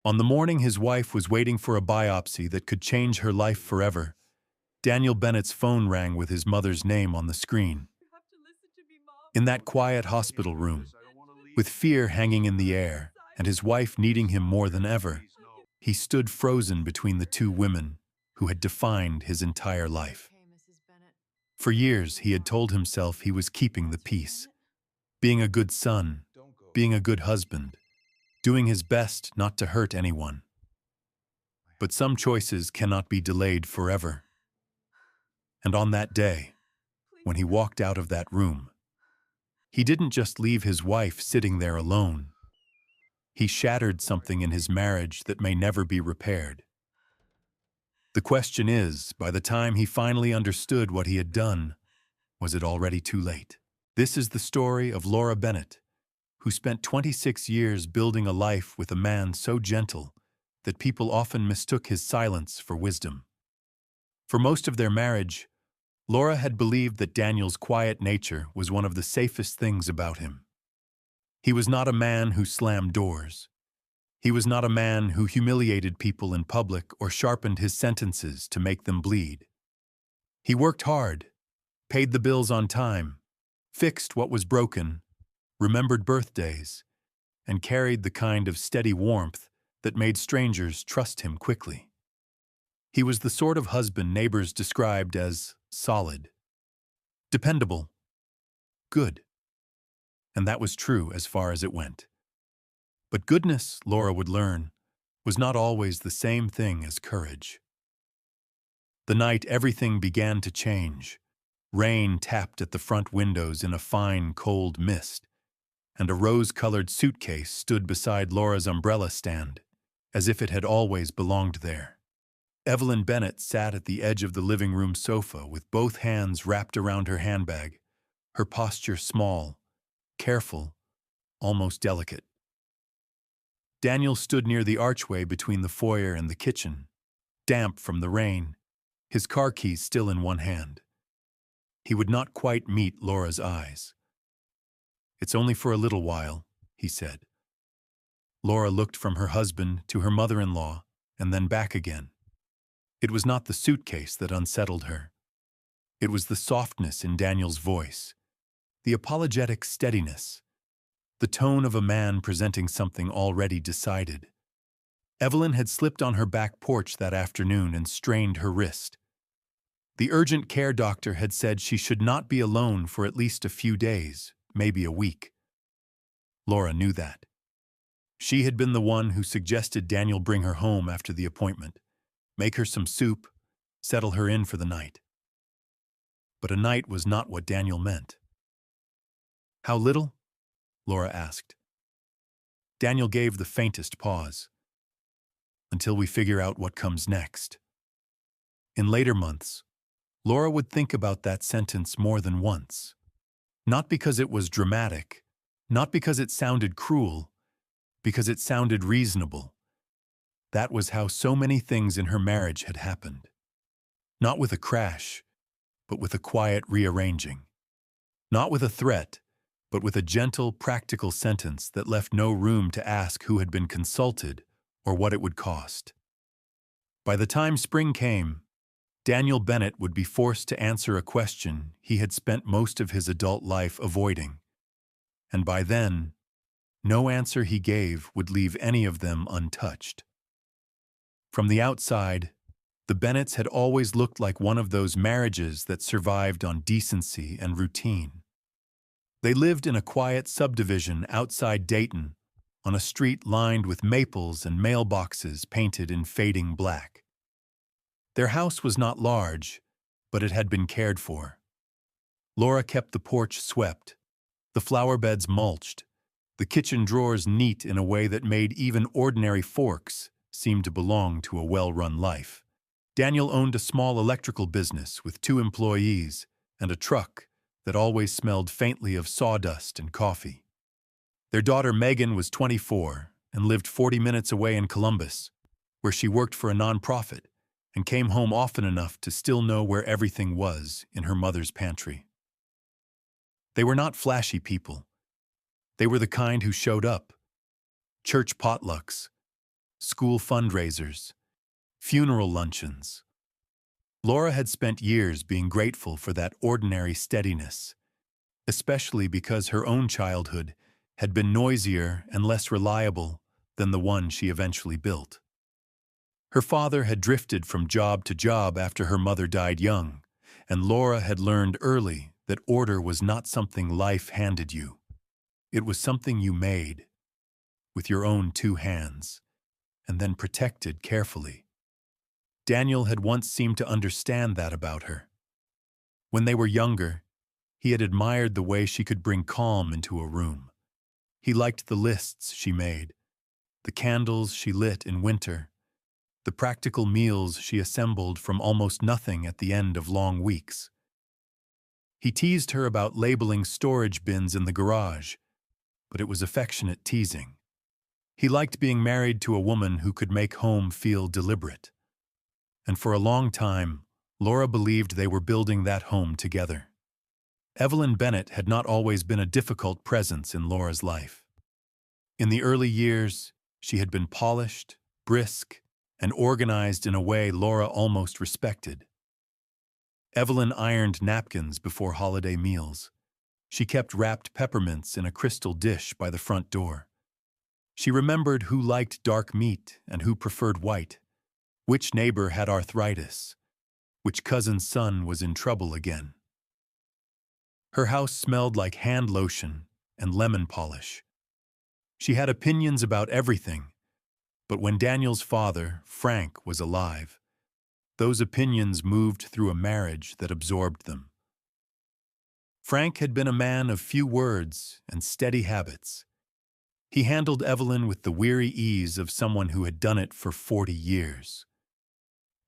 On the morning his wife was waiting for a biopsy that could change her life forever, Daniel Bennett's phone rang with his mother's name on the screen. In that quiet hospital room, with fear hanging in the air and his wife needing him more than ever, he stood frozen between the two women who had defined his entire life. For years, he had told himself he was keeping the peace, being a good son, being a good husband, doing his best not to hurt anyone. But some choices cannot be delayed forever. And on that day, when he walked out of that room, he didn't just leave his wife sitting there alone. He shattered something in his marriage that may never be repaired. The question is, by the time he finally understood what he had done, was it already too late? This is the story of Laura Bennett, who spent 26 years building a life with a man so gentle that people often mistook his silence for wisdom. For most of their marriage, Laura had believed that Daniel's quiet nature was one of the safest things about him. He was not a man who slammed doors. He was not a man who humiliated people in public or sharpened his sentences to make them bleed. He worked hard, paid the bills on time, fixed what was broken, remembered birthdays, and carried the kind of steady warmth that made strangers trust him quickly. He was the sort of husband neighbors described as solid, dependable, good. And that was true as far as it went. But goodness, Laura would learn, was not always the same thing as courage. The night everything began to change, rain tapped at the front windows in a fine, cold mist, and a rose-colored suitcase stood beside Laura's umbrella stand, as if it had always belonged there. Evelyn Bennett sat at the edge of the living room sofa with both hands wrapped around her handbag, her posture small, careful, almost delicate. Daniel stood near the archway between the foyer and the kitchen, damp from the rain, his car keys still in one hand. He would not quite meet Laura's eyes. "It's only for a little while," he said. Laura looked from her husband to her mother-in-law and then back again. It was not the suitcase that unsettled her. It was the softness in Daniel's voice, the apologetic steadiness, the tone of a man presenting something already decided. Evelyn had slipped on her back porch that afternoon and strained her wrist. The urgent care doctor had said she should not be alone for at least a few days, maybe a week. Laura knew that. She had been the one who suggested Daniel bring her home after the appointment, make her some soup, settle her in for the night. But a night was not what Daniel meant. "How little?" Laura asked. Daniel gave the faintest pause. "Until we figure out what comes next." In later months, Laura would think about that sentence more than once. Not because it was dramatic, not because it sounded cruel, because it sounded reasonable. That was how so many things in her marriage had happened. Not with a crash, but with a quiet rearranging. Not with a threat, but with a gentle, practical sentence that left no room to ask who had been consulted or what it would cost. By the time spring came, Daniel Bennett would be forced to answer a question he had spent most of his adult life avoiding. And by then, no answer he gave would leave any of them untouched. From the outside, the Bennetts had always looked like one of those marriages that survived on decency and routine. They lived in a quiet subdivision outside Dayton, on a street lined with maples and mailboxes painted in fading black. Their house was not large, but it had been cared for. Laura kept the porch swept, the flower beds mulched, the kitchen drawers neat in a way that made even ordinary forks seem to belong to a well-run life. Daniel owned a small electrical business with 2 employees and a truck that always smelled faintly of sawdust and coffee. Their daughter Megan was 24 and lived 40 minutes away in Columbus, where she worked for a nonprofit and came home often enough to still know where everything was in her mother's pantry. They were not flashy people. They were the kind who showed up. Church potlucks, school fundraisers, funeral luncheons. Laura had spent years being grateful for that ordinary steadiness, especially because her own childhood had been noisier and less reliable than the one she eventually built. Her father had drifted from job to job after her mother died young, and Laura had learned early that order was not something life handed you. It was something you made, with your own two hands, and then protected carefully. Daniel had once seemed to understand that about her. When they were younger, he had admired the way she could bring calm into a room. He liked the lists she made, the candles she lit in winter, the practical meals she assembled from almost nothing at the end of long weeks. He teased her about labeling storage bins in the garage, but it was affectionate teasing. He liked being married to a woman who could make home feel deliberate. And for a long time, Laura believed they were building that home together. Evelyn Bennett had not always been a difficult presence in Laura's life. In the early years, she had been polished, brisk, and organized in a way Laura almost respected. Evelyn ironed napkins before holiday meals. She kept wrapped peppermints in a crystal dish by the front door. She remembered who liked dark meat and who preferred white, which neighbor had arthritis, which cousin's son was in trouble again. Her house smelled like hand lotion and lemon polish. She had opinions about everything, but when Daniel's father, Frank, was alive, those opinions moved through a marriage that absorbed them. Frank had been a man of few words and steady habits. He handled Evelyn with the weary ease of someone who had done it for 40 years.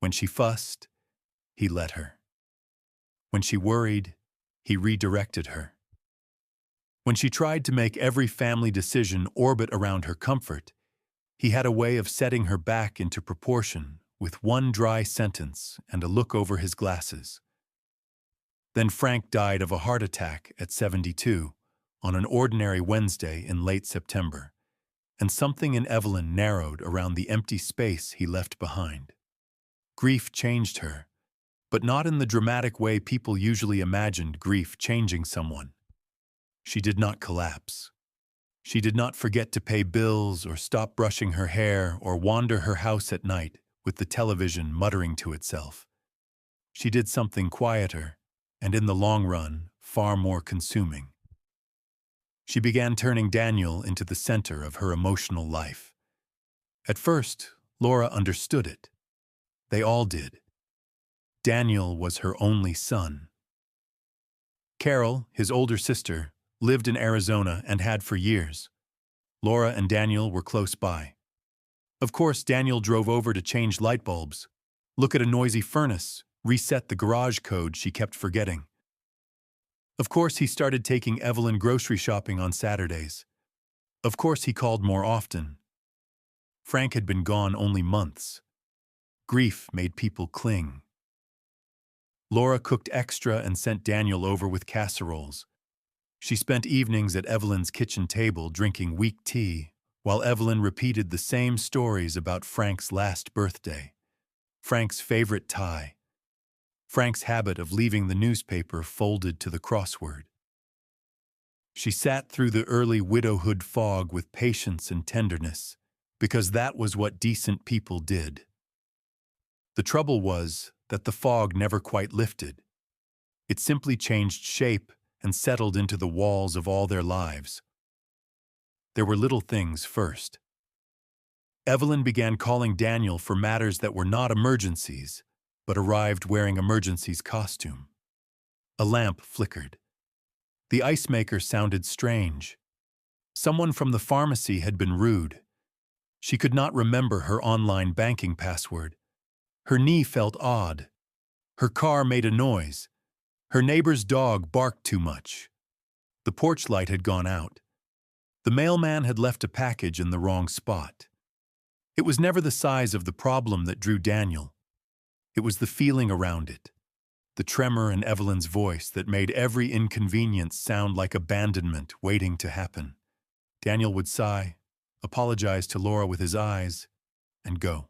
When she fussed, he let her. When she worried, he redirected her. When she tried to make every family decision orbit around her comfort, he had a way of setting her back into proportion with one dry sentence and a look over his glasses. Then Frank died of a heart attack at 72 on an ordinary Wednesday in late September, and something in Evelyn narrowed around the empty space he left behind. Grief changed her, but not in the dramatic way people usually imagined grief changing someone. She did not collapse. She did not forget to pay bills or stop brushing her hair or wander her house at night with the television muttering to itself. She did something quieter, and in the long run, far more consuming. She began turning Daniel into the center of her emotional life. At first, Laura understood it. They all did. Daniel was her only son. Carol, his older sister, lived in Arizona and had for years. Laura and Daniel were close by. Of course, Daniel drove over to change light bulbs, look at a noisy furnace, reset the garage code she kept forgetting. Of course, he started taking Evelyn grocery shopping on Saturdays. Of course, he called more often. Frank had been gone only months. Grief made people cling. Laura cooked extra and sent Daniel over with casseroles. She spent evenings at Evelyn's kitchen table drinking weak tea, while Evelyn repeated the same stories about Frank's last birthday, Frank's favorite tie, Frank's habit of leaving the newspaper folded to the crossword. She sat through the early widowhood fog with patience and tenderness, because that was what decent people did. The trouble was that the fog never quite lifted. It simply changed shape and settled into the walls of all their lives. There were little things first. Evelyn began calling Daniel for matters that were not emergencies, but arrived wearing emergency's costume. A lamp flickered. The ice maker sounded strange. Someone from the pharmacy had been rude. She could not remember her online banking password. Her knee felt odd. Her car made a noise. Her neighbor's dog barked too much. The porch light had gone out. The mailman had left a package in the wrong spot. It was never the size of the problem that drew Daniel. It was the feeling around it, the tremor in Evelyn's voice that made every inconvenience sound like abandonment waiting to happen. Daniel would sigh, apologize to Laura with his eyes, and go.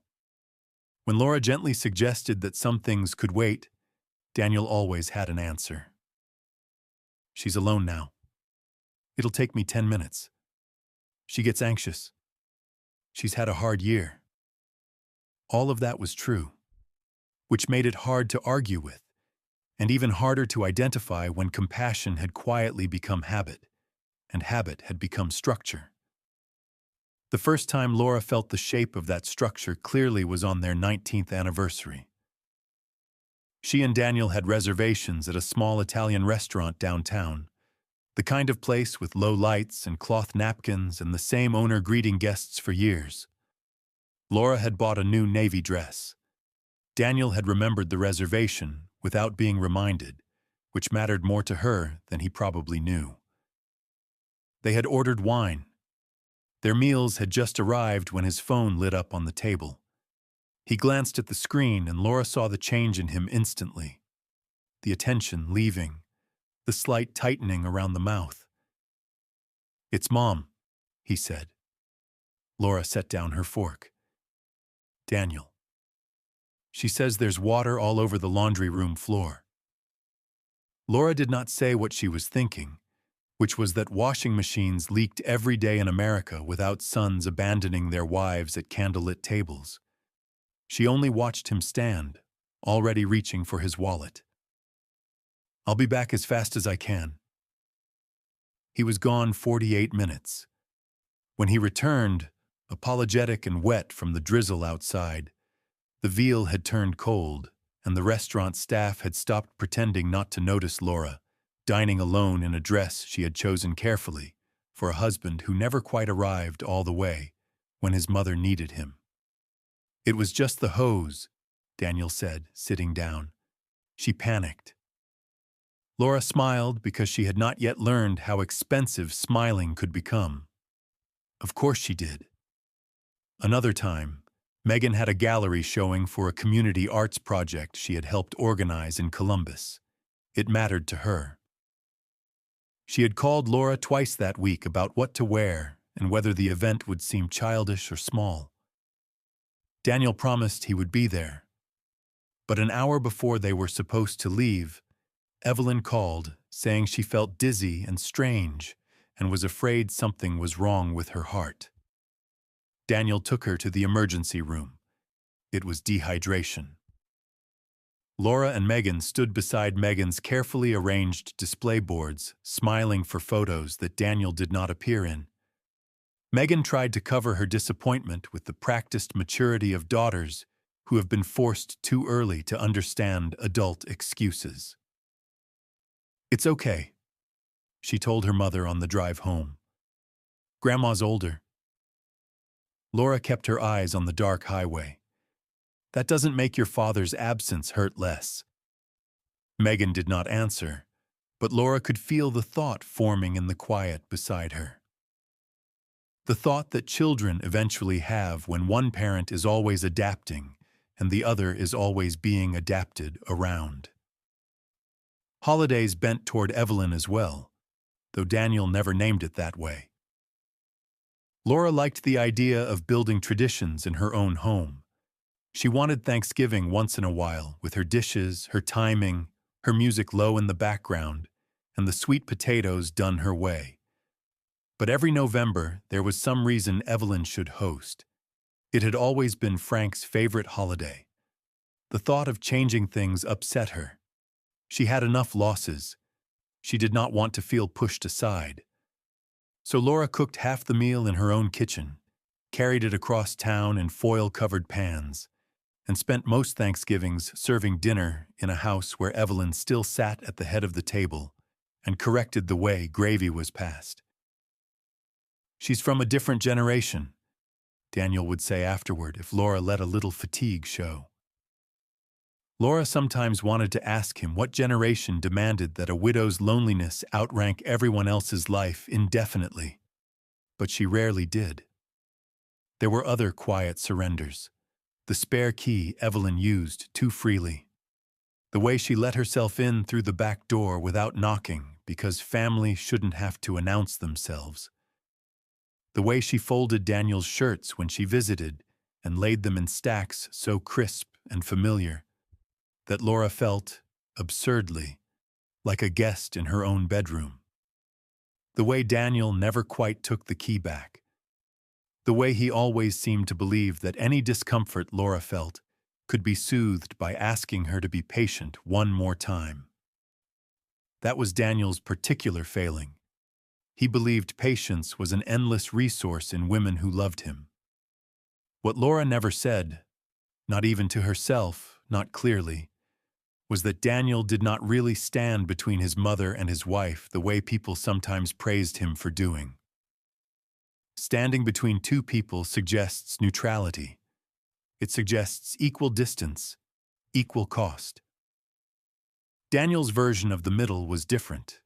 When Laura gently suggested that some things could wait, Daniel always had an answer. She's alone now. It'll take me 10 minutes. She gets anxious. She's had a hard year. All of that was true, which made it hard to argue with, and even harder to identify when compassion had quietly become habit, and habit had become structure. The first time Laura felt the shape of that structure clearly was on their 19th anniversary. She and Daniel had reservations at a small Italian restaurant downtown, the kind of place with low lights and cloth napkins and the same owner greeting guests for years. Laura had bought a new navy dress. Daniel had remembered the reservation without being reminded, which mattered more to her than he probably knew. They had ordered wine. Their meals had just arrived when his phone lit up on the table. He glanced at the screen and Laura saw the change in him instantly. The attention leaving, the slight tightening around the mouth. "It's Mom," he said. Laura set down her fork. "Daniel. She says there's water all over the laundry room floor." Laura did not say what she was thinking, which was that washing machines leaked every day in America without sons abandoning their wives at candlelit tables. She only watched him stand, already reaching for his wallet. "I'll be back as fast as I can." He was gone 48 minutes. When he returned, apologetic and wet from the drizzle outside, the veal had turned cold, and the restaurant staff had stopped pretending not to notice Laura, dining alone in a dress she had chosen carefully for a husband who never quite arrived all the way when his mother needed him. "It was just the hose," Daniel said, sitting down. She panicked. Laura smiled because she had not yet learned how expensive smiling could become. Of course she did. Another time, Megan had a gallery showing for a community arts project she had helped organize in Columbus. It mattered to her. She had called Laura twice that week about what to wear and whether the event would seem childish or small. Daniel promised he would be there. But an hour before they were supposed to leave, Evelyn called, saying she felt dizzy and strange and was afraid something was wrong with her heart. Daniel took her to the emergency room. It was dehydration. Laura and Megan stood beside Megan's carefully arranged display boards, smiling for photos that Daniel did not appear in. Megan tried to cover her disappointment with the practiced maturity of daughters who have been forced too early to understand adult excuses. "It's okay," she told her mother on the drive home. "Grandma's older." Laura kept her eyes on the dark highway. "That doesn't make your father's absence hurt less." Megan did not answer, but Laura could feel the thought forming in the quiet beside her. The thought that children eventually have when one parent is always adapting and the other is always being adapted around. Holidays bent toward Evelyn as well, though Daniel never named it that way. Laura liked the idea of building traditions in her own home. She wanted Thanksgiving once in a while, with her dishes, her timing, her music low in the background, and the sweet potatoes done her way. But every November, there was some reason Evelyn should host. It had always been Frank's favorite holiday. The thought of changing things upset her. She had enough losses. She did not want to feel pushed aside. So Laura cooked half the meal in her own kitchen, carried it across town in foil-covered pans, and spent most Thanksgivings serving dinner in a house where Evelyn still sat at the head of the table and corrected the way gravy was passed. "She's from a different generation," Daniel would say afterward if Laura let a little fatigue show. Laura sometimes wanted to ask him what generation demanded that a widow's loneliness outrank everyone else's life indefinitely, but she rarely did. There were other quiet surrenders. The spare key Evelyn used too freely. The way she let herself in through the back door without knocking because family shouldn't have to announce themselves. The way she folded Daniel's shirts when she visited and laid them in stacks so crisp and familiar that Laura felt, absurdly, like a guest in her own bedroom. The way Daniel never quite took the key back. The way he always seemed to believe that any discomfort Laura felt could be soothed by asking her to be patient one more time. That was Daniel's particular failing. He believed patience was an endless resource in women who loved him. What Laura never said, not even to herself, not clearly, was that Daniel did not really stand between his mother and his wife the way people sometimes praised him for doing. Standing between two people suggests neutrality. It suggests equal distance, equal cost. Daniel's version of the middle was different.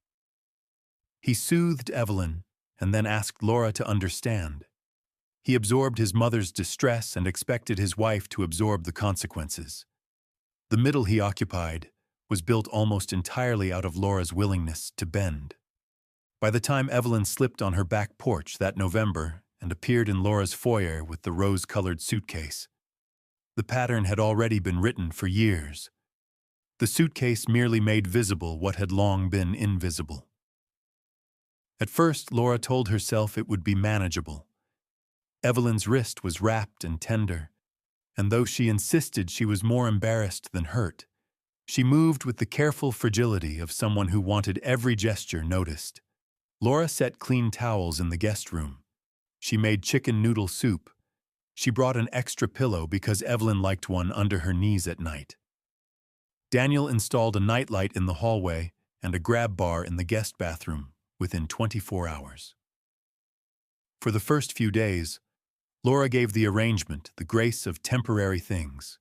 He soothed Evelyn and then asked Laura to understand. He absorbed his mother's distress and expected his wife to absorb the consequences. The middle he occupied was built almost entirely out of Laura's willingness to bend. By the time Evelyn slipped on her back porch that November and appeared in Laura's foyer with the rose-colored suitcase, the pattern had already been written for years. The suitcase merely made visible what had long been invisible. At first, Laura told herself it would be manageable. Evelyn's wrist was wrapped and tender, and though she insisted she was more embarrassed than hurt, she moved with the careful fragility of someone who wanted every gesture noticed. Laura set clean towels in the guest room. She made chicken noodle soup. She brought an extra pillow because Evelyn liked one under her knees at night. Daniel installed a nightlight in the hallway and a grab bar in the guest bathroom within 24 hours. For the first few days, Laura gave the arrangement the grace of temporary things.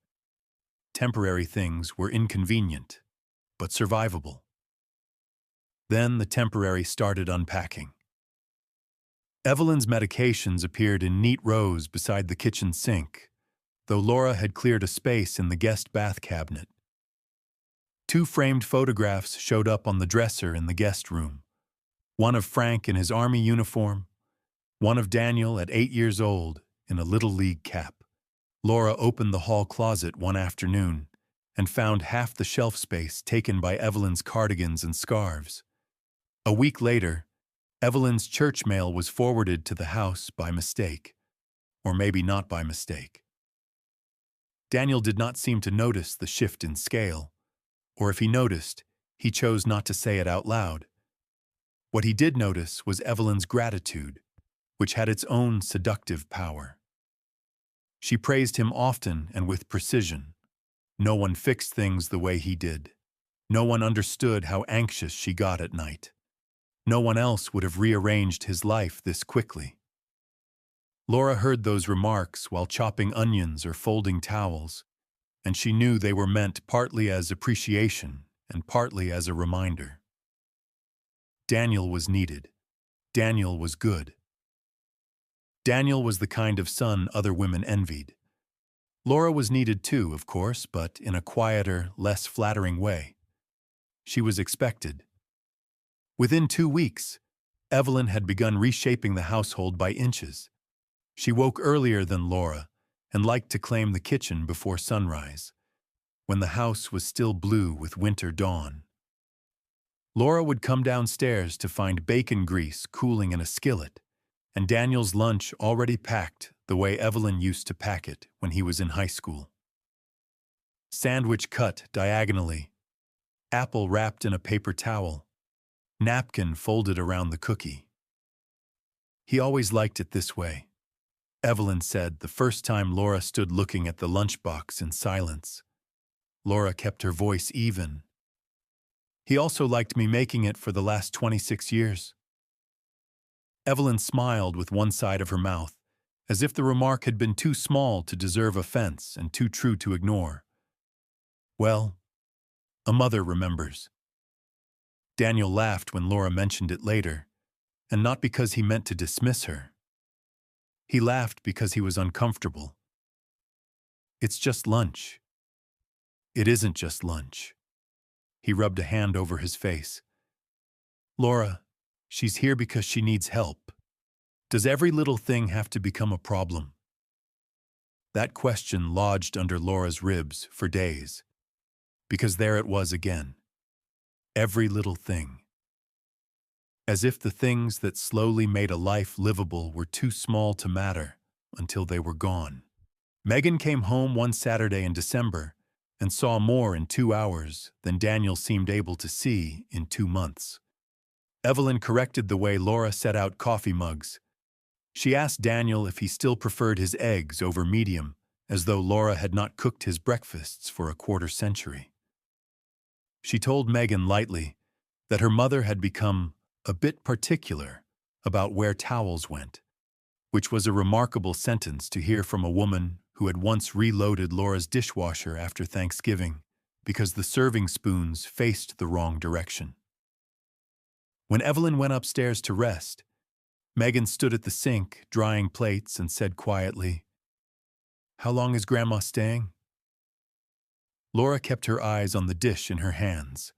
Temporary things were inconvenient, but survivable. Then the temporary started unpacking. Evelyn's medications appeared in neat rows beside the kitchen sink, though Laura had cleared a space in the guest bath cabinet. 2 framed photographs showed up on the dresser in the guest room. One of Frank in his army uniform, one of Daniel at 8 years old in a Little League cap. Laura opened the hall closet one afternoon and found half the shelf space taken by Evelyn's cardigans and scarves. A week later, Evelyn's church mail was forwarded to the house by mistake, or maybe not by mistake. Daniel did not seem to notice the shift in scale, or if he noticed, he chose not to say it out loud. What he did notice was Evelyn's gratitude, which had its own seductive power. She praised him often and with precision. No one fixed things the way he did. No one understood how anxious she got at night. No one else would have rearranged his life this quickly. Laura heard those remarks while chopping onions or folding towels, and she knew they were meant partly as appreciation and partly as a reminder. Daniel was needed. Daniel was good. Daniel was the kind of son other women envied. Laura was needed too, of course, but in a quieter, less flattering way. She was expected. Within 2 weeks, Evelyn had begun reshaping the household by inches. She woke earlier than Laura and liked to claim the kitchen before sunrise, when the house was still blue with winter dawn. Laura would come downstairs to find bacon grease cooling in a skillet, and Daniel's lunch already packed the way Evelyn used to pack it when he was in high school. Sandwich cut diagonally, apple wrapped in a paper towel, napkin folded around the cookie. He always liked it this way, Evelyn said the first time Laura stood looking at the lunchbox in silence. Laura kept her voice even. He also liked me making it for the last 26 years. Evelyn smiled with one side of her mouth, as if the remark had been too small to deserve offense and too true to ignore. Well, a mother remembers. Daniel laughed when Laura mentioned it later, and not because he meant to dismiss her. He laughed because he was uncomfortable. It's just lunch. It isn't just lunch. He rubbed a hand over his face. Laura, she's here because she needs help. Does every little thing have to become a problem? That question lodged under Laura's ribs for days, because there it was again. Every little thing. As if the things that slowly made a life livable were too small to matter until they were gone. Megan came home one Saturday in December and saw more in 2 hours than Daniel seemed able to see in 2 months. Evelyn corrected the way Laura set out coffee mugs. She asked Daniel if he still preferred his eggs over medium, as though Laura had not cooked his breakfasts for a quarter century. She told Megan lightly that her mother had become a bit particular about where towels went, which was a remarkable sentence to hear from a woman who had once reloaded Laura's dishwasher after Thanksgiving because the serving spoons faced the wrong direction. When Evelyn went upstairs to rest, Megan stood at the sink drying plates and said quietly, "How long is Grandma staying?" Laura kept her eyes on the dish in her hands.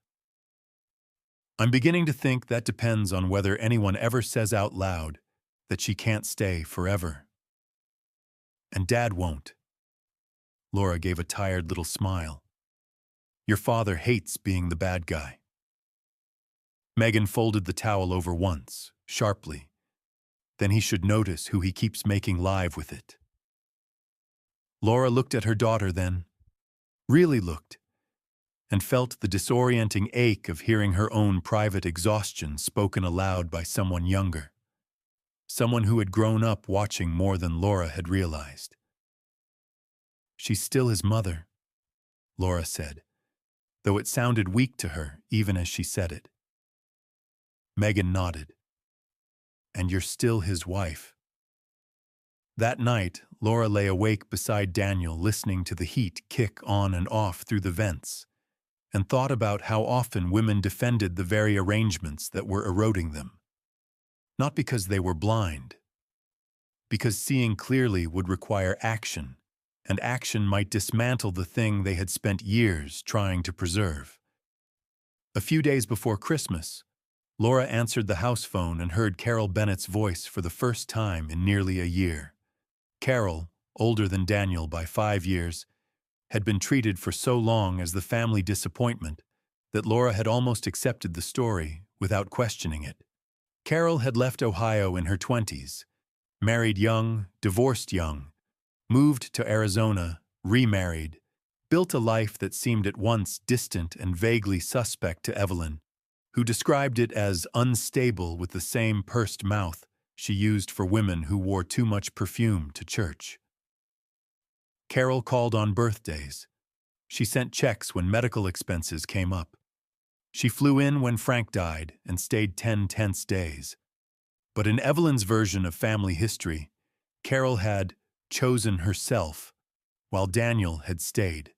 "I'm beginning to think that depends on whether anyone ever says out loud that she can't stay forever. And Dad won't." Laura gave a tired little smile. "Your father hates being the bad guy." Megan folded the towel over once, sharply. Then he should notice who he keeps making live with it. Laura looked at her daughter then, really looked, and felt the disorienting ache of hearing her own private exhaustion spoken aloud by someone younger. Someone who had grown up watching more than Laura had realized. "She's still his mother," Laura said, though it sounded weak to her even as she said it. Megan nodded. "And you're still his wife." That night, Laura lay awake beside Daniel listening to the heat kick on and off through the vents, and thought about how often women defended the very arrangements that were eroding them. Not because they were blind, because seeing clearly would require action, and action might dismantle the thing they had spent years trying to preserve. A few days before Christmas, Laura answered the house phone and heard Carol Bennett's voice for the first time in nearly a year. Carol, older than Daniel by 5 years, had been treated for so long as the family disappointment that Laura had almost accepted the story without questioning it. Carol had left Ohio in her 20s, married young, divorced young, moved to Arizona, remarried, built a life that seemed at once distant and vaguely suspect to Evelyn, who described it as unstable with the same pursed mouth she used for women who wore too much perfume to church. Carol called on birthdays. She sent checks when medical expenses came up. She flew in when Frank died and stayed 10 tense days. But in Evelyn's version of family history, Carol had chosen herself, while Daniel had stayed.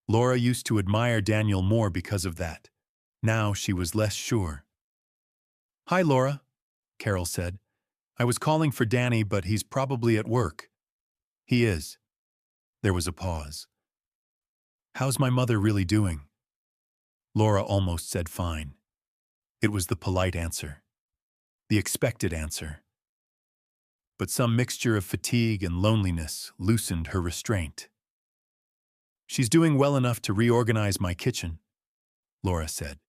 Laura used to admire Daniel more because of that. Now she was less sure. "Hi, Laura," Carol said. "I was calling for Danny, but he's probably at work." "He is." There was a pause. "How's my mother really doing?" Laura almost said fine. It was the polite answer, the expected answer. But some mixture of fatigue and loneliness loosened her restraint. "She's doing well enough to reorganize my kitchen," Laura said.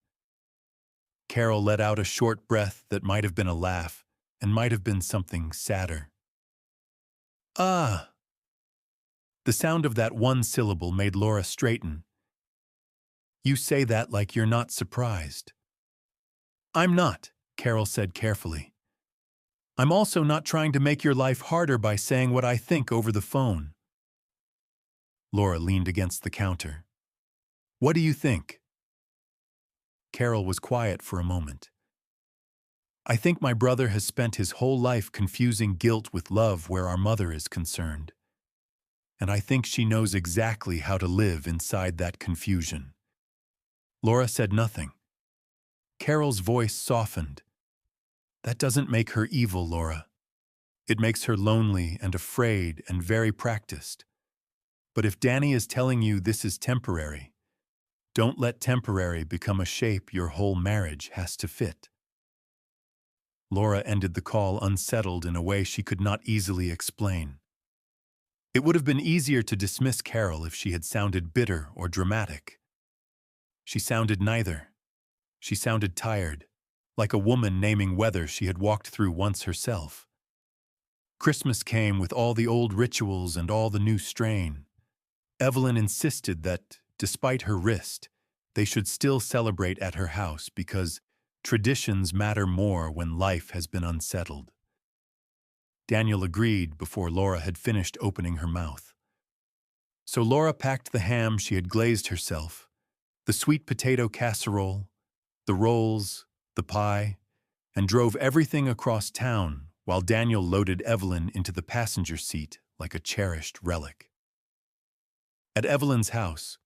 Carol let out a short breath that might have been a laugh and might have been something sadder. "Ah!" The sound of that one syllable made Laura straighten. "You say that like you're not surprised." "I'm not," Carol said carefully. "I'm also not trying to make your life harder by saying what I think over the phone." Laura leaned against the counter. "What do you think?" Carol was quiet for a moment. "I think my brother has spent his whole life confusing guilt with love where our mother is concerned. And I think she knows exactly how to live inside that confusion." Laura said nothing. Carol's voice softened. "That doesn't make her evil, Laura. It makes her lonely and afraid and very practiced. But if Danny is telling you this is temporary, don't let temporary become a shape your whole marriage has to fit." Laura ended the call unsettled in a way she could not easily explain. It would have been easier to dismiss Carol if she had sounded bitter or dramatic. She sounded neither. She sounded tired, like a woman naming weather she had walked through once herself. Christmas came with all the old rituals and all the new strain. Evelyn insisted that, despite her wrist, they should still celebrate at her house because traditions matter more when life has been unsettled. Daniel agreed before Laura had finished opening her mouth. So Laura packed the ham she had glazed herself, the sweet potato casserole, the rolls, the pie, and drove everything across town while Daniel loaded Evelyn into the passenger seat like a cherished relic. At Evelyn's house,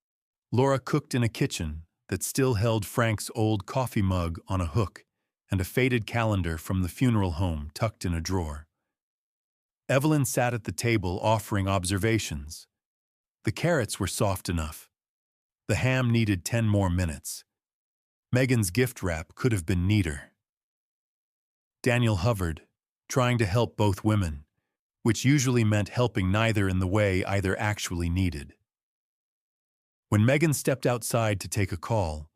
Laura cooked in a kitchen that still held Frank's old coffee mug on a hook and a faded calendar from the funeral home tucked in a drawer. Evelyn sat at the table offering observations. The carrots were soft enough. The ham needed 10 more minutes. Megan's gift wrap could have been neater. Daniel hovered, trying to help both women, which usually meant helping neither in the way either actually needed. When Megan stepped outside to take a call,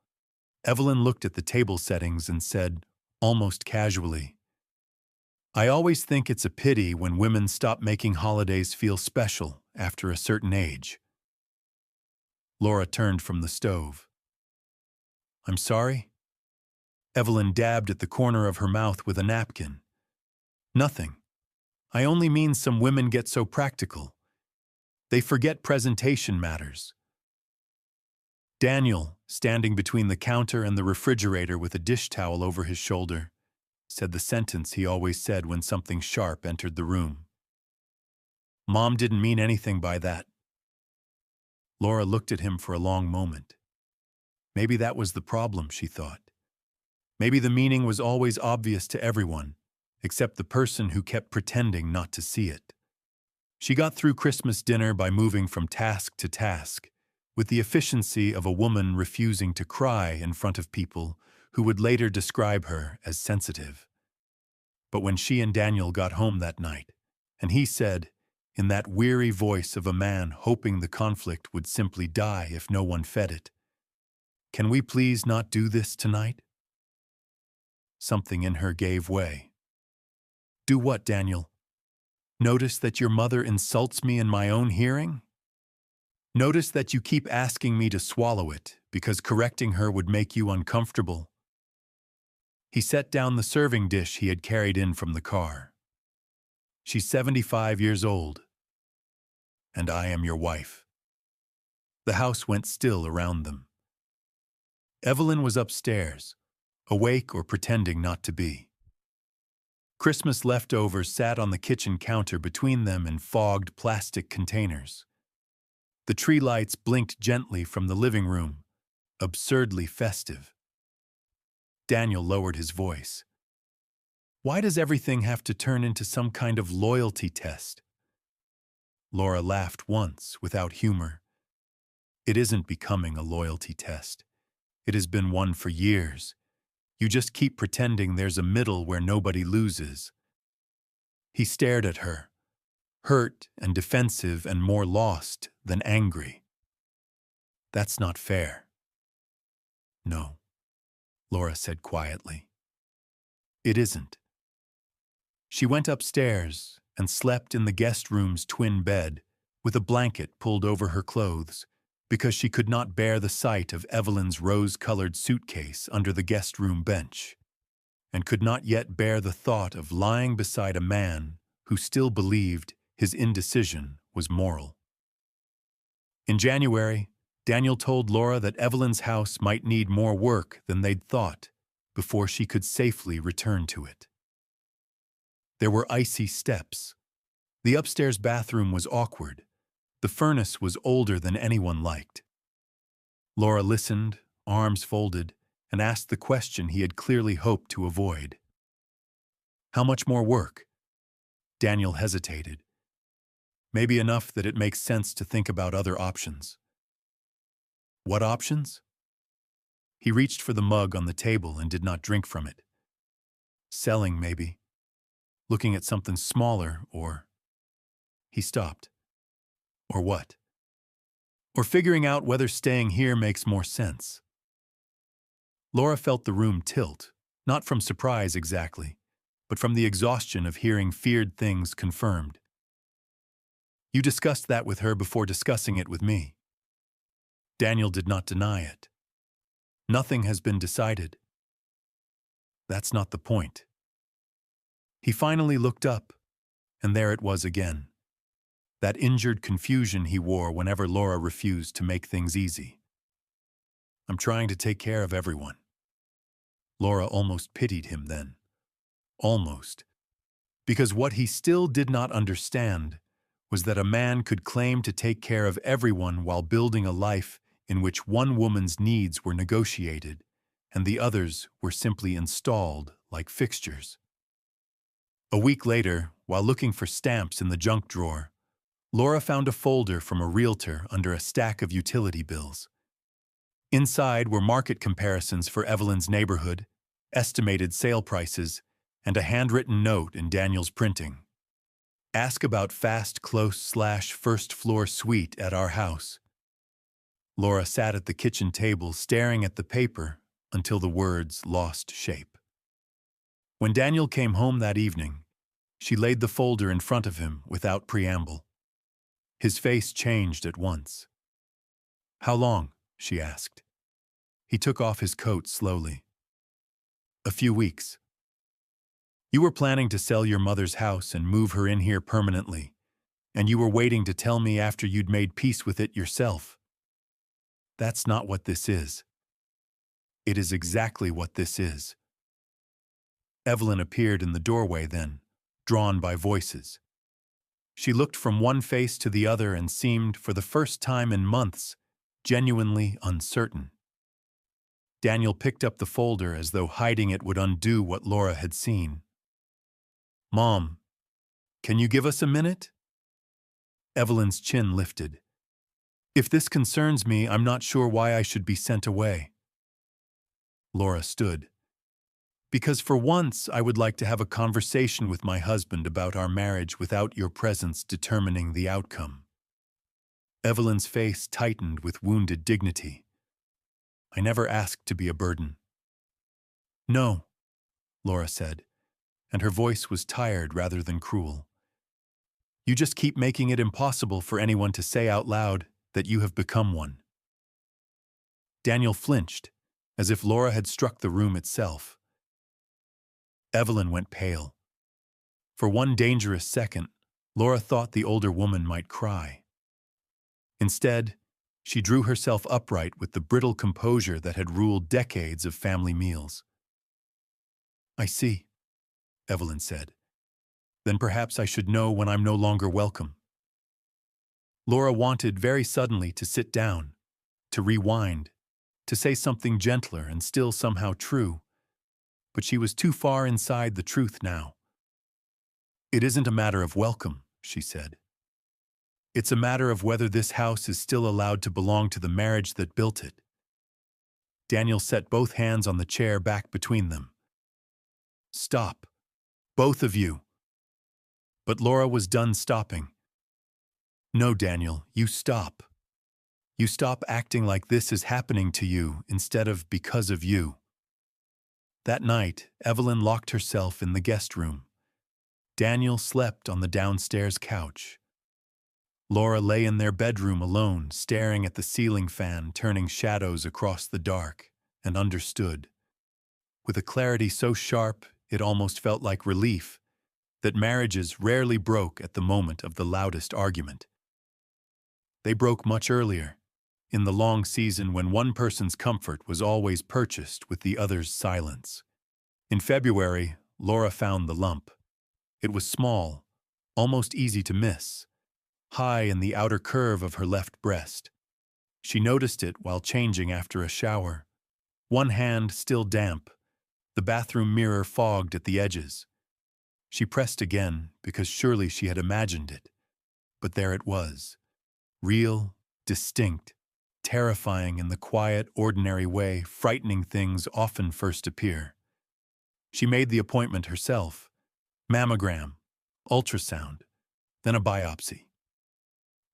Evelyn looked at the table settings and said, almost casually, "I always think it's a pity when women stop making holidays feel special after a certain age." Laura turned from the stove. "I'm sorry?" Evelyn dabbed at the corner of her mouth with a napkin. "Nothing. I only mean some women get so practical. They forget presentation matters." Daniel, standing between the counter and the refrigerator with a dish towel over his shoulder, said the sentence he always said when something sharp entered the room. "Mom didn't mean anything by that." Laura looked at him for a long moment. Maybe that was the problem, she thought. Maybe the meaning was always obvious to everyone, except the person who kept pretending not to see it. She got through Christmas dinner by moving from task to task, with the efficiency of a woman refusing to cry in front of people who would later describe her as sensitive. But when she and Daniel got home that night, and he said, in that weary voice of a man hoping the conflict would simply die if no one fed it, "Can we please not do this tonight?" Something in her gave way. "Do what, Daniel? Notice that your mother insults me in my own hearing? Notice that you keep asking me to swallow it because correcting her would make you uncomfortable?" He set down the serving dish he had carried in from the car. "She's 75 years old, and I am your wife." The house went still around them. Evelyn was upstairs, awake or pretending not to be. Christmas leftovers sat on the kitchen counter between them in fogged plastic containers. The tree lights blinked gently from the living room, absurdly festive. Daniel lowered his voice. "Why does everything have to turn into some kind of loyalty test?" Laura laughed once, without humor. "It isn't becoming a loyalty test. It has been one for years. You just keep pretending there's a middle where nobody loses." He stared at her, hurt and defensive and more lost than angry. "That's not fair." "No," Laura said quietly. "It isn't." She went upstairs and slept in the guest room's twin bed with a blanket pulled over her clothes because she could not bear the sight of Evelyn's rose-colored suitcase under the guest room bench, and could not yet bear the thought of lying beside a man who still believed his indecision was moral. In January, Daniel told Laura that Evelyn's house might need more work than they'd thought before she could safely return to it. There were icy steps. The upstairs bathroom was awkward. The furnace was older than anyone liked. Laura listened, arms folded, and asked the question he had clearly hoped to avoid. "How much more work?" Daniel hesitated. "Maybe enough that it makes sense to think about other options." "What options?" He reached for the mug on the table and did not drink from it. "Selling, maybe. Looking at something smaller, or—" He stopped. Or what? Or figuring out whether staying here makes more sense. Laura felt the room tilt, not from surprise exactly, but from the exhaustion of hearing feared things confirmed. You discussed that with her before discussing it with me. Daniel did not deny it. Nothing has been decided. That's not the point. He finally looked up, and there it was again. That injured confusion he wore whenever Laura refused to make things easy. I'm trying to take care of everyone. Laura almost pitied him then. Almost. Because what he still did not understand was that a man could claim to take care of everyone while building a life in which one woman's needs were negotiated and the others were simply installed like fixtures. A week later, while looking for stamps in the junk drawer, Laura found a folder from a realtor under a stack of utility bills. Inside were market comparisons for Evelyn's neighborhood, estimated sale prices, and a handwritten note in Daniel's printing. Ask about fast, close/first floor suite at our house. Laura sat at the kitchen table staring at the paper until the words lost shape. When Daniel came home that evening, she laid the folder in front of him without preamble. His face changed at once. How long? She asked. He took off his coat slowly. A few weeks. You were planning to sell your mother's house and move her in here permanently, and you were waiting to tell me after you'd made peace with it yourself. That's not what this is. It is exactly what this is. Evelyn appeared in the doorway then, drawn by voices. She looked from one face to the other and seemed, for the first time in months, genuinely uncertain. Daniel picked up the folder as though hiding it would undo what Laura had seen. Mom, can you give us a minute? Evelyn's chin lifted. If this concerns me, I'm not sure why I should be sent away. Laura stood. Because for once, I would like to have a conversation with my husband about our marriage without your presence determining the outcome. Evelyn's face tightened with wounded dignity. I never asked to be a burden. No, Laura said, and her voice was tired rather than cruel. You just keep making it impossible for anyone to say out loud that you have become one. Daniel flinched, as if Laura had struck the room itself. Evelyn went pale. For one dangerous second, Laura thought the older woman might cry. Instead, she drew herself upright with the brittle composure that had ruled decades of family meals. I see, Evelyn said. Then perhaps I should know when I'm no longer welcome. Laura wanted very suddenly to sit down, to rewind, to say something gentler and still somehow true, but she was too far inside the truth now. It isn't a matter of welcome, she said. It's a matter of whether this house is still allowed to belong to the marriage that built it. Daniel set both hands on the chair back between them. Stop. Both of you. But Laura was done stopping. No, Daniel, you stop. You stop acting like this is happening to you instead of because of you. That night, Evelyn locked herself in the guest room. Daniel slept on the downstairs couch. Laura lay in their bedroom alone, staring at the ceiling fan turning shadows across the dark, and understood, with a clarity so sharp it almost felt like relief, that marriages rarely broke at the moment of the loudest argument. They broke much earlier, in the long season when one person's comfort was always purchased with the other's silence. In February, Laura found the lump. It was small, almost easy to miss, high in the outer curve of her left breast. She noticed it while changing after a shower. One hand still damp, the bathroom mirror fogged at the edges. She pressed again because surely she had imagined it. But there it was, real, distinct, terrifying in the quiet, ordinary way frightening things often first appear. She made the appointment herself. Mammogram, ultrasound, then a biopsy.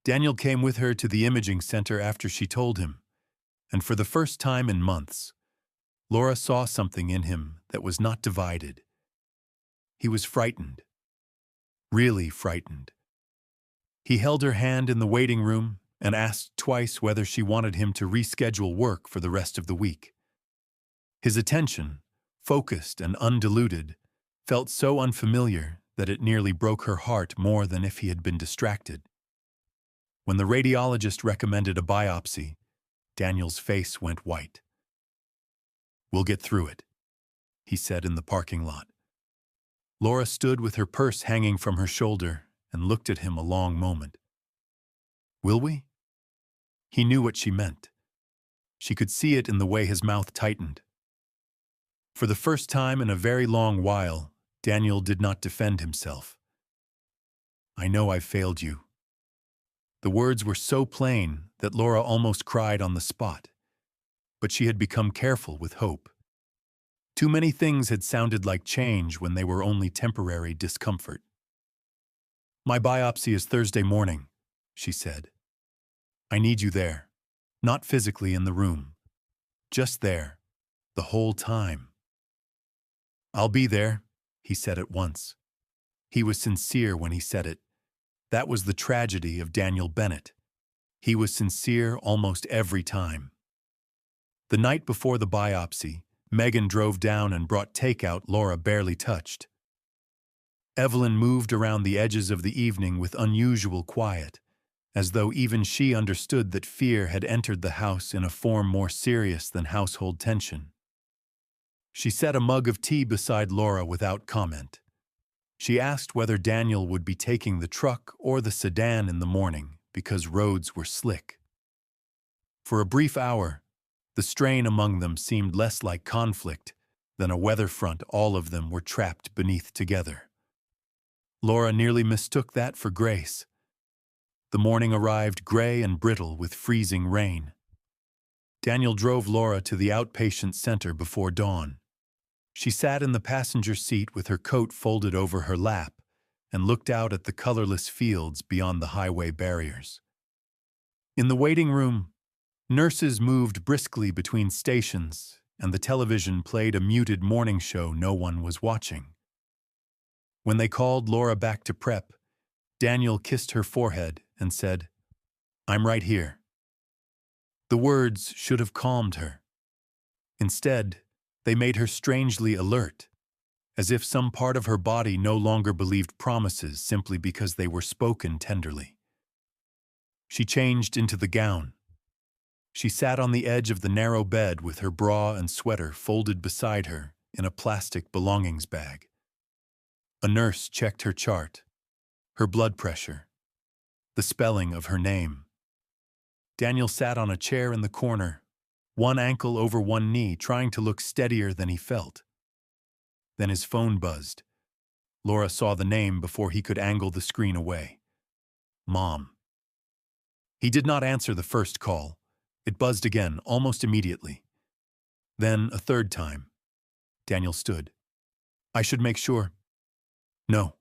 Daniel came with her to the imaging center after she told him, and for the first time in months, Laura saw something in him that was not divided. He was frightened, really frightened. He held her hand in the waiting room and asked twice whether she wanted him to reschedule work for the rest of the week. His attention, focused and undiluted, felt so unfamiliar that it nearly broke her heart more than if he had been distracted. When the radiologist recommended a biopsy, Daniel's face went white. "We'll get through it," he said in the parking lot. Laura stood with her purse hanging from her shoulder and looked at him a long moment. "Will we?" He knew what she meant. She could see it in the way his mouth tightened. For the first time in a very long while, Daniel did not defend himself. "I know I've failed you." The words were so plain that Laura almost cried on the spot. But she had become careful with hope. Too many things had sounded like change when they were only temporary discomfort. "My biopsy is Thursday morning," she said. "I need you there. Not physically in the room. Just there. The whole time." "I'll be there," he said at once. He was sincere when he said it. That was the tragedy of Daniel Bennett. He was sincere almost every time. The night before the biopsy, Megan drove down and brought takeout Laura barely touched. Evelyn moved around the edges of the evening with unusual quiet, as though even she understood that fear had entered the house in a form more serious than household tension. She set a mug of tea beside Laura without comment. She asked whether Daniel would be taking the truck or the sedan in the morning because roads were slick. For a brief hour, the strain among them seemed less like conflict than a weather front all of them were trapped beneath together. Laura nearly mistook that for grace. The morning arrived gray and brittle with freezing rain. Daniel drove Laura to the outpatient center before dawn. She sat in the passenger seat with her coat folded over her lap and looked out at the colorless fields beyond the highway barriers. In the waiting room, nurses moved briskly between stations, and the television played a muted morning show no one was watching. When they called Laura back to prep, Daniel kissed her forehead and said, "I'm right here." The words should have calmed her. Instead, they made her strangely alert, as if some part of her body no longer believed promises simply because they were spoken tenderly. She changed into the gown. She sat on the edge of the narrow bed with her bra and sweater folded beside her in a plastic belongings bag. A nurse checked her chart, her blood pressure, the spelling of her name. Daniel sat on a chair in the corner, one ankle over one knee, trying to look steadier than he felt. Then his phone buzzed. Laura saw the name before he could angle the screen away. Mom. He did not answer the first call. It buzzed again, almost immediately. Then a third time. Daniel stood. "I should make sure." "No."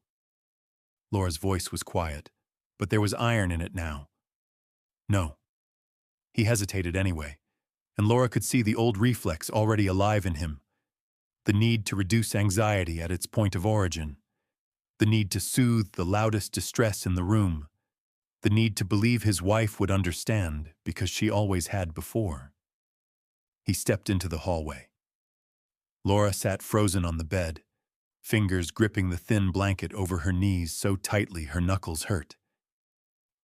Laura's voice was quiet, but there was iron in it now. "No." He hesitated anyway, and Laura could see the old reflex already alive in him. The need to reduce anxiety at its point of origin. The need to soothe the loudest distress in the room. The need to believe his wife would understand because she always had before. He stepped into the hallway. Laura sat frozen on the bed, fingers gripping the thin blanket over her knees so tightly her knuckles hurt.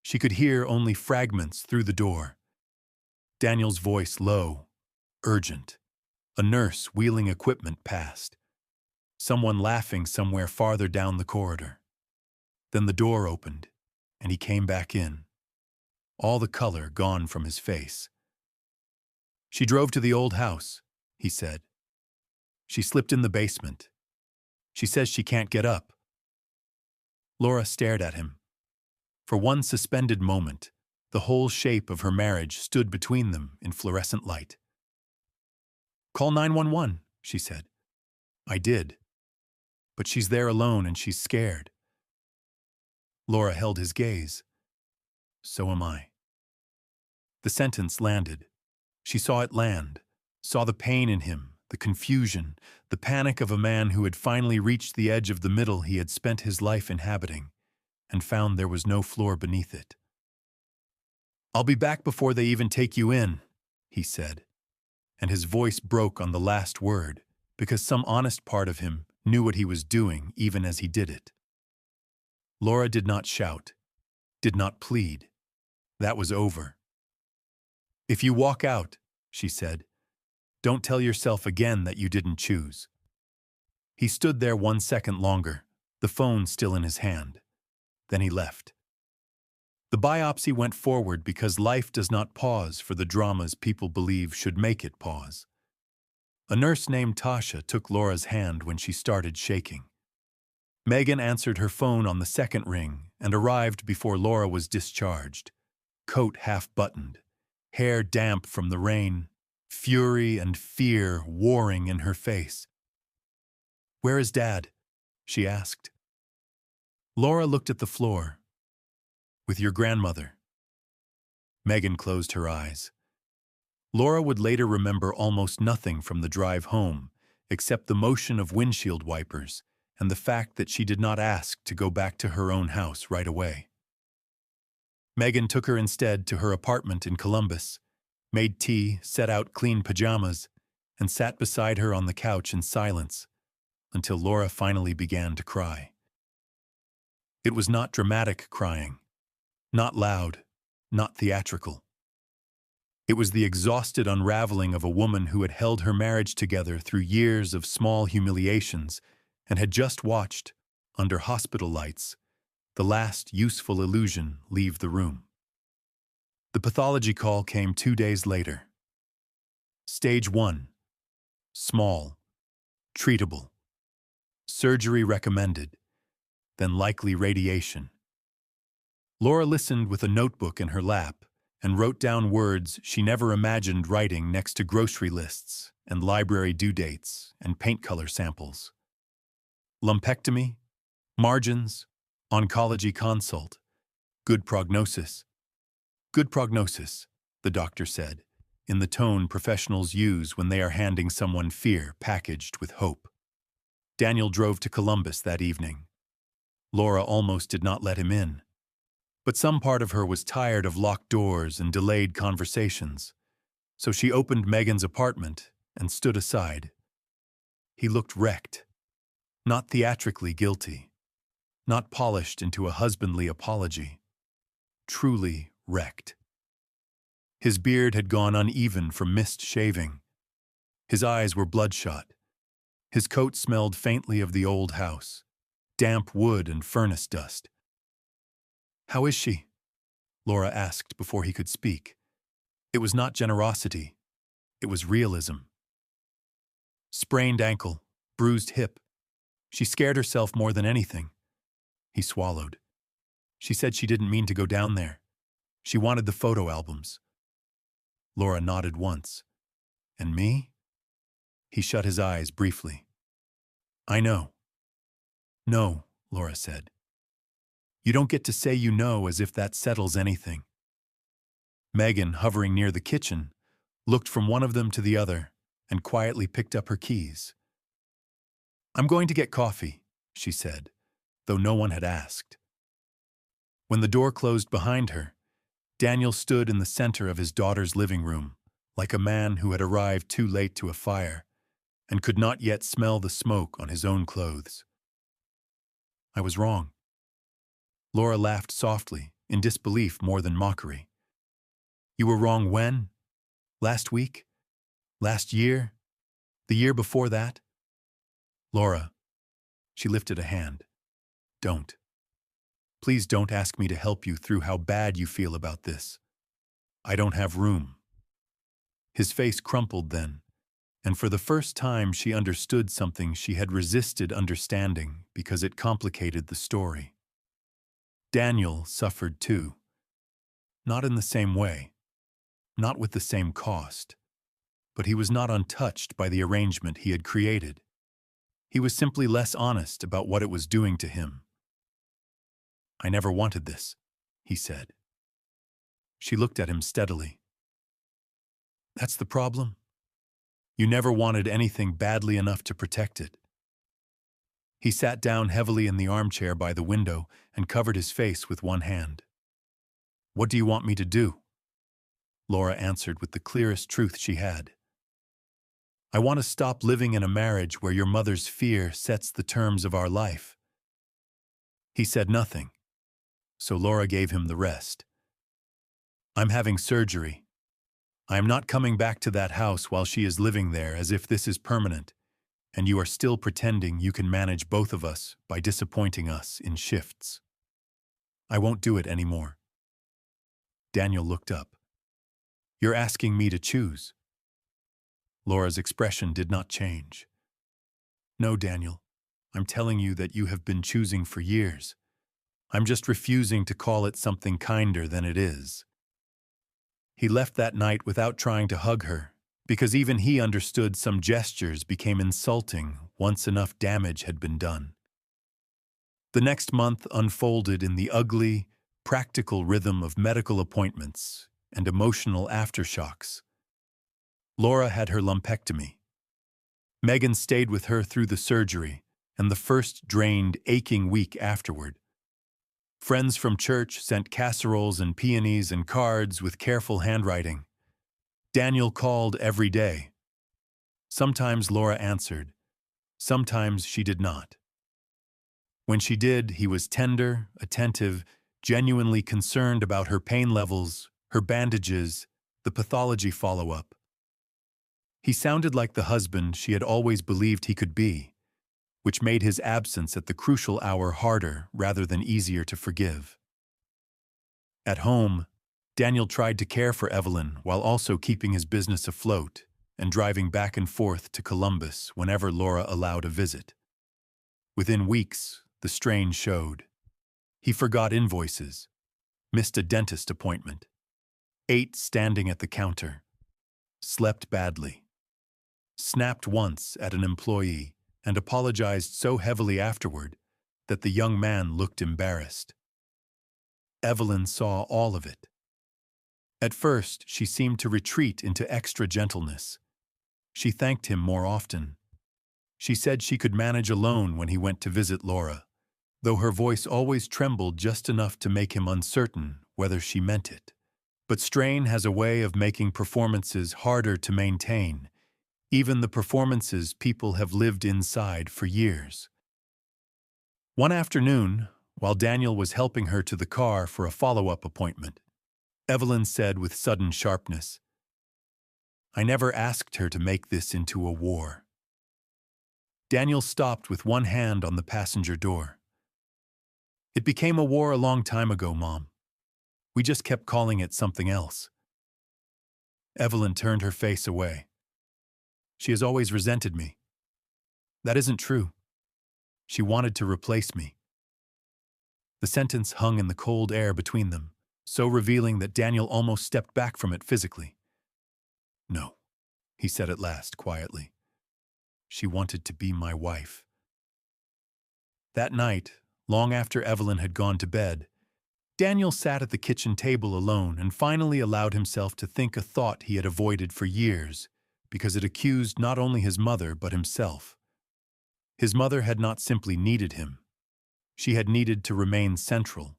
She could hear only fragments through the door. Daniel's voice low, urgent. A nurse wheeling equipment past. Someone laughing somewhere farther down the corridor. Then the door opened, and he came back in. All the color gone from his face. "She drove to the old house," he said. "She slipped in the basement. She says she can't get up." Laura stared at him. For one suspended moment, the whole shape of her marriage stood between them in fluorescent light. "Call 911, she said. "I did. But she's there alone and she's scared." Laura held his gaze. so am I. The sentence landed. She saw it land, saw the pain in him, the confusion, the panic of a man who had finally reached the edge of the middle he had spent his life inhabiting, and found there was no floor beneath it. "I'll be back before they even take you in," he said, and his voice broke on the last word, because some honest part of him knew what he was doing even as he did it. Laura did not shout, did not plead. That was over. "If you walk out," she said, "don't tell yourself again that you didn't choose." He stood there 1 second longer, the phone still in his hand. Then he left. The biopsy went forward because life does not pause for the dramas people believe should make it pause. A nurse named Tasha took Laura's hand when she started shaking. Megan answered her phone on the second ring and arrived before Laura was discharged, coat half-buttoned, hair damp from the rain, fury and fear warring in her face. "Where is Dad?" she asked. Laura looked at the floor. "With your grandmother." Megan closed her eyes. Laura would later remember almost nothing from the drive home, except the motion of windshield wipers and the fact that she did not ask to go back to her own house right away. Megan took her instead to her apartment in Columbus, made tea, set out clean pajamas, and sat beside her on the couch in silence until Laura finally began to cry. It was not dramatic crying, not loud, not theatrical. It was the exhausted unraveling of a woman who had held her marriage together through years of small humiliations and had just watched, under hospital lights, the last useful illusion leave the room. The pathology call came 2 days later. Stage 1. Small. Treatable. Surgery recommended. Then likely radiation. Laura listened with a notebook in her lap and wrote down words she never imagined writing next to grocery lists and library due dates and paint color samples. Lumpectomy, margins, oncology consult, good prognosis. Good prognosis, the doctor said, in the tone professionals use when they are handing someone fear packaged with hope. Daniel drove to Columbus that evening. Laura almost did not let him in. But some part of her was tired of locked doors and delayed conversations, so she opened Megan's apartment and stood aside. He looked wrecked, not theatrically guilty, not polished into a husbandly apology, truly wrecked. His beard had gone uneven from mist shaving. His eyes were bloodshot. His coat smelled faintly of the old house, damp wood and furnace dust. "How is she?" Laura asked before he could speak. It was not generosity. It was realism. "Sprained ankle, bruised hip. She scared herself more than anything." He swallowed. "She said she didn't mean to go down there. She wanted the photo albums." Laura nodded once. "And me?" He shut his eyes briefly. "I know." "No," Laura said. "You don't get to say you know as if that settles anything." Megan, hovering near the kitchen, looked from one of them to the other and quietly picked up her keys. "I'm going to get coffee," she said, though no one had asked. When the door closed behind her, Daniel stood in the center of his daughter's living room, like a man who had arrived too late to a fire and could not yet smell the smoke on his own clothes. "I was wrong." Laura laughed softly, in disbelief more than mockery. "You were wrong when? Last week? Last year? The year before that?" "Laura," she lifted a hand. "Don't. Please don't ask me to help you through how bad you feel about this. I don't have room." His face crumpled then, and for the first time she understood something she had resisted understanding because it complicated the story. Daniel suffered too. Not in the same way, not with the same cost, but he was not untouched by the arrangement he had created. He was simply less honest about what it was doing to him. "I never wanted this," he said. She looked at him steadily. That's the problem. You never wanted anything badly enough to protect it. He sat down heavily in the armchair by the window and covered his face with one hand. What do you want me to do? Laura answered with the clearest truth she had. I want to stop living in a marriage where your mother's fear sets the terms of our life. He said nothing, so Laura gave him the rest. I'm having surgery. I am not coming back to that house while she is living there as if this is permanent, and you are still pretending you can manage both of us by disappointing us in shifts. I won't do it anymore. Daniel looked up. You're asking me to choose. Laura's expression did not change. No, Daniel. I'm telling you that you have been choosing for years. I'm just refusing to call it something kinder than it is. He left that night without trying to hug her, because even he understood some gestures became insulting once enough damage had been done. The next month unfolded in the ugly, practical rhythm of medical appointments and emotional aftershocks. Laura had her lumpectomy. Megan stayed with her through the surgery and the first drained, aching week afterward. Friends from church sent casseroles and peonies and cards with careful handwriting. Daniel called every day. Sometimes Laura answered. Sometimes she did not. When she did, he was tender, attentive, genuinely concerned about her pain levels, her bandages, the pathology follow-up. He sounded like the husband she had always believed he could be, which made his absence at the crucial hour harder rather than easier to forgive. At home, Daniel tried to care for Evelyn while also keeping his business afloat and driving back and forth to Columbus whenever Laura allowed a visit. Within weeks, the strain showed. He forgot invoices, missed a dentist appointment, ate standing at the counter, slept badly, snapped once at an employee, and apologized so heavily afterward that the young man looked embarrassed. Evelyn saw all of it. At first, she seemed to retreat into extra gentleness. She thanked him more often. She said she could manage alone when he went to visit Laura, though her voice always trembled just enough to make him uncertain whether she meant it. But strain has a way of making performances harder to maintain, even the performances people have lived inside for years. One afternoon, while Daniel was helping her to the car for a follow-up appointment, Evelyn said with sudden sharpness, I never asked her to make this into a war. Daniel stopped with one hand on the passenger door. It became a war a long time ago, Mom. We just kept calling it something else. Evelyn turned her face away. She has always resented me. That isn't true. She wanted to replace me. The sentence hung in the cold air between them, so revealing that Daniel almost stepped back from it physically. No, he said at last, quietly. She wanted to be my wife. That night, long after Evelyn had gone to bed, Daniel sat at the kitchen table alone and finally allowed himself to think a thought he had avoided for years, because it accused not only his mother but himself. His mother had not simply needed him. She had needed to remain central.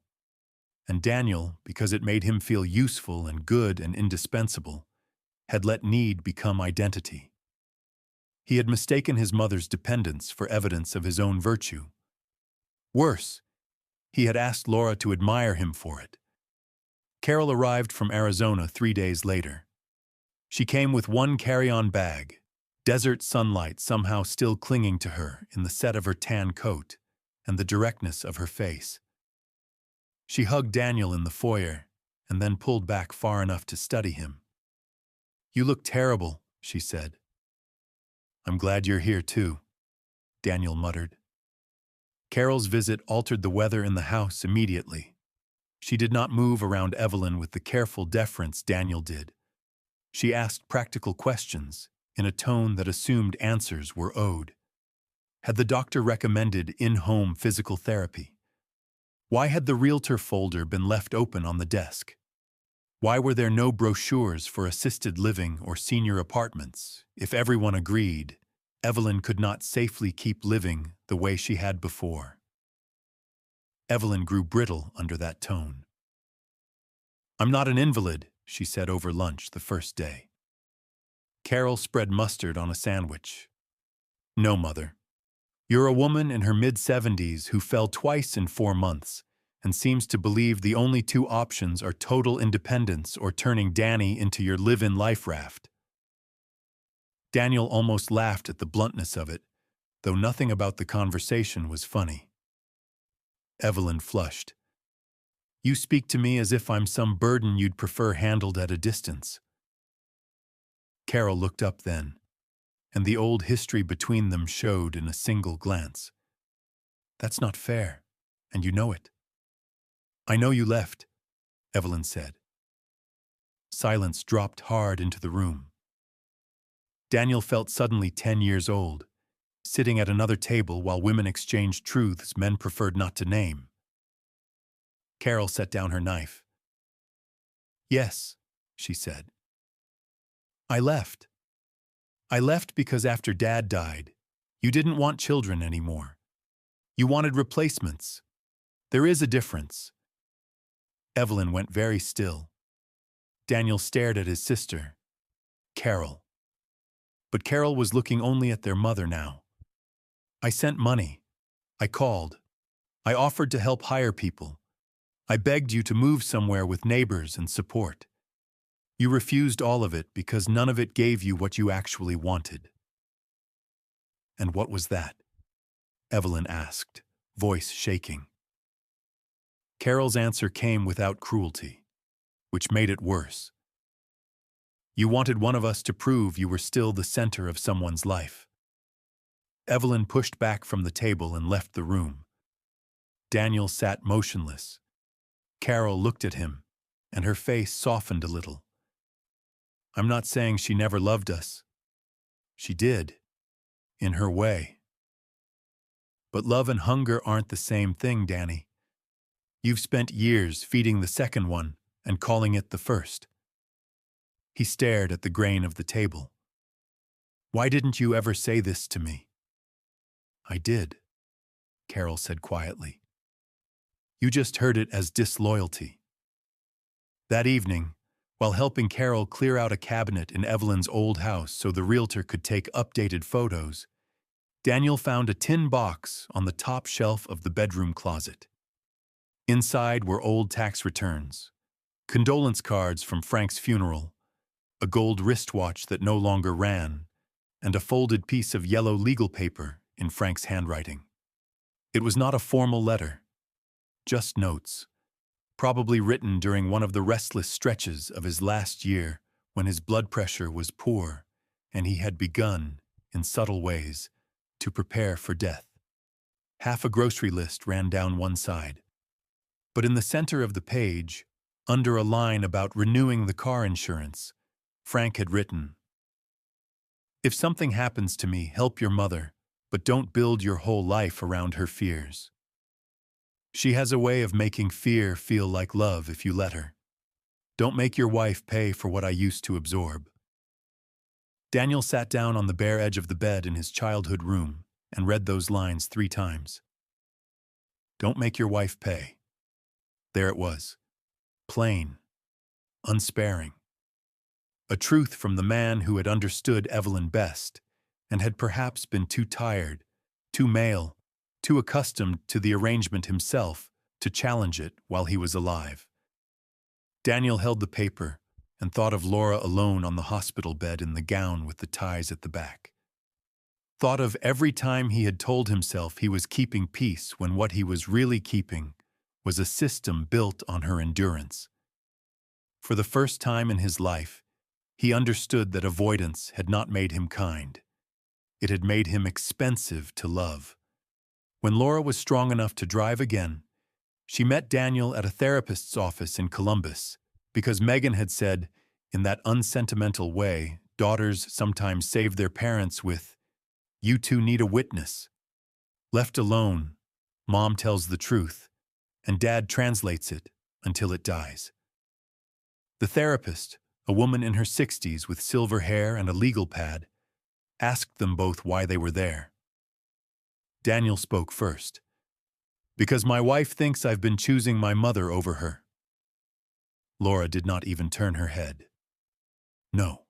And Daniel, because it made him feel useful and good and indispensable, had let need become identity. He had mistaken his mother's dependence for evidence of his own virtue. Worse, he had asked Laura to admire him for it. Carol arrived from Arizona 3 days later. She came with one carry-on bag, desert sunlight somehow still clinging to her in the set of her tan coat and the directness of her face. She hugged Daniel in the foyer and then pulled back far enough to study him. You look terrible, she said. I'm glad you're here too, Daniel muttered. Carol's visit altered the weather in the house immediately. She did not move around Evelyn with the careful deference Daniel did. She asked practical questions in a tone that assumed answers were owed. Had the doctor recommended in-home physical therapy? Why had the realtor folder been left open on the desk? Why were there no brochures for assisted living or senior apartments if everyone agreed Evelyn could not safely keep living the way she had before? Evelyn grew brittle under that tone. "I'm not an invalid," she said over lunch the first day. Carol spread mustard on a sandwich. "No, Mother. You're a woman in her mid-70s who fell twice in 4 months and seems to believe the only two options are total independence or turning Danny into your live-in life raft." Daniel almost laughed at the bluntness of it, though nothing about the conversation was funny. Evelyn flushed. "You speak to me as if I'm some burden you'd prefer handled at a distance." Carol looked up then, and the old history between them showed in a single glance. "That's not fair, and you know it." "I know you left," Evelyn said. Silence dropped hard into the room. Daniel felt suddenly 10 years old, sitting at another table while women exchanged truths men preferred not to name. Carol set down her knife. "Yes," she said. "I left. I left because after Dad died, you didn't want children anymore. You wanted replacements. There is a difference." Evelyn went very still. Daniel stared at his sister, Carol. But Carol was looking only at their mother now. "I sent money. I called. I offered to help hire people. I begged you to move somewhere with neighbors and support. You refused all of it because none of it gave you what you actually wanted." "And what was that?" Evelyn asked, voice shaking. Carol's answer came without cruelty, which made it worse. "You wanted one of us to prove you were still the center of someone's life." Evelyn pushed back from the table and left the room. Daniel sat motionless. Carol looked at him, and her face softened a little. "I'm not saying she never loved us. She did, in her way. But love and hunger aren't the same thing, Danny. You've spent years feeding the second one and calling it the first." He stared at the grain of the table. "Why didn't you ever say this to me?" "I did," Carol said quietly. "You just heard it as disloyalty." That evening, while helping Carol clear out a cabinet in Evelyn's old house so the realtor could take updated photos, Daniel found a tin box on the top shelf of the bedroom closet. Inside were old tax returns, condolence cards from Frank's funeral, a gold wristwatch that no longer ran, and a folded piece of yellow legal paper in Frank's handwriting. It was not a formal letter, just notes, probably written during one of the restless stretches of his last year when his blood pressure was poor and he had begun, in subtle ways, to prepare for death. Half a grocery list ran down one side. But in the center of the page, under a line about renewing the car insurance, Frank had written, "If something happens to me, help your mother, but don't build your whole life around her fears. She has a way of making fear feel like love if you let her. Don't make your wife pay for what I used to absorb." Daniel sat down on the bare edge of the bed in his childhood room and read those lines 3 times. Don't make your wife pay. There it was, plain, unsparing. A truth from the man who had understood Evelyn best and had perhaps been too tired, too male, too accustomed to the arrangement himself to challenge it while he was alive. Daniel held the paper and thought of Laura alone on the hospital bed in the gown with the ties at the back. Thought of every time he had told himself he was keeping peace when what he was really keeping was a system built on her endurance. For the first time in his life, he understood that avoidance had not made him kind. It had made him expensive to love. When Laura was strong enough to drive again, she met Daniel at a therapist's office in Columbus because Megan had said, in that unsentimental way daughters sometimes save their parents with, "You two need a witness." Left alone, Mom tells the truth, and Dad translates it until it dies. The therapist, a woman in her 60s with silver hair and a legal pad, asked them both why they were there. Daniel spoke first. "Because my wife thinks I've been choosing my mother over her." Laura did not even turn her head. "No.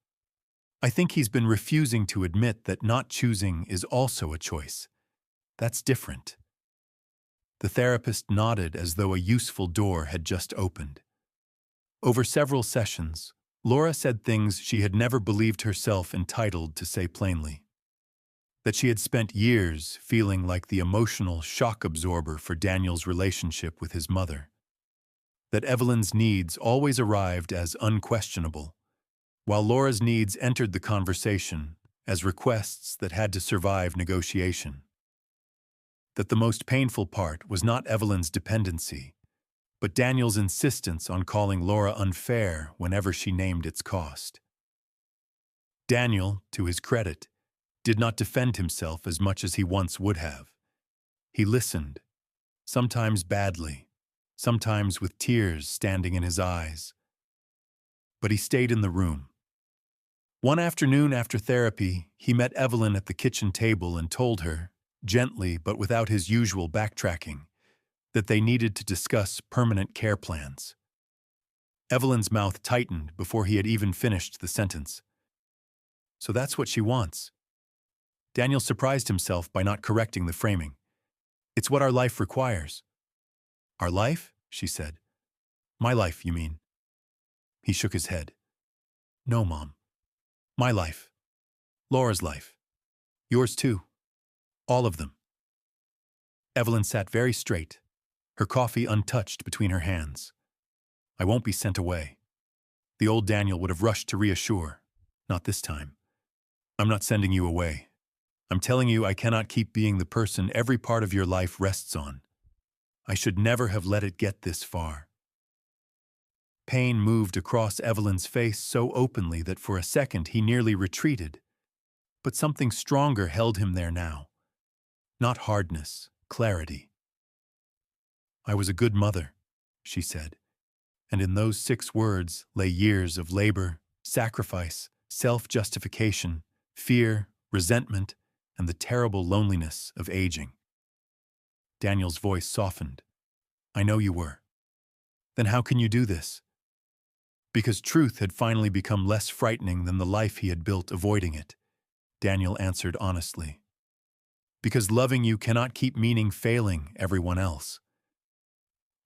I think he's been refusing to admit that not choosing is also a choice. That's different." The therapist nodded as though a useful door had just opened. Over several sessions, Laura said things she had never believed herself entitled to say plainly. That she had spent years feeling like the emotional shock absorber for Daniel's relationship with his mother. That Evelyn's needs always arrived as unquestionable, while Laura's needs entered the conversation as requests that had to survive negotiation. That the most painful part was not Evelyn's dependency, but Daniel's insistence on calling Laura unfair whenever she named its cost. Daniel, to his credit, did not defend himself as much as he once would have. He listened, sometimes badly, sometimes with tears standing in his eyes. But he stayed in the room. One afternoon after therapy, he met Evelyn at the kitchen table and told her, gently but without his usual backtracking, that they needed to discuss permanent care plans. Evelyn's mouth tightened before he had even finished the sentence. "So that's what she wants." Daniel surprised himself by not correcting the framing. "It's what our life requires." "Our life?" she said. "My life, you mean?" He shook his head. "No, Mom. My life. Laura's life. Yours too. All of them." Evelyn sat very straight, her coffee untouched between her hands. "I won't be sent away." The old Daniel would have rushed to reassure. "Not this time. I'm not sending you away. I'm telling you I cannot keep being the person every part of your life rests on. I should never have let it get this far." Pain moved across Evelyn's face so openly that for a second he nearly retreated. But something stronger held him there now. Not hardness, clarity. "I was a good mother," she said, and in those 6 words lay years of labor, sacrifice, self-justification, fear, resentment, and the terrible loneliness of aging. Daniel's voice softened. "I know you were. Then how can you do this?" Because truth had finally become less frightening than the life he had built avoiding it, Daniel answered honestly. "Because loving you cannot keep meaning failing everyone else."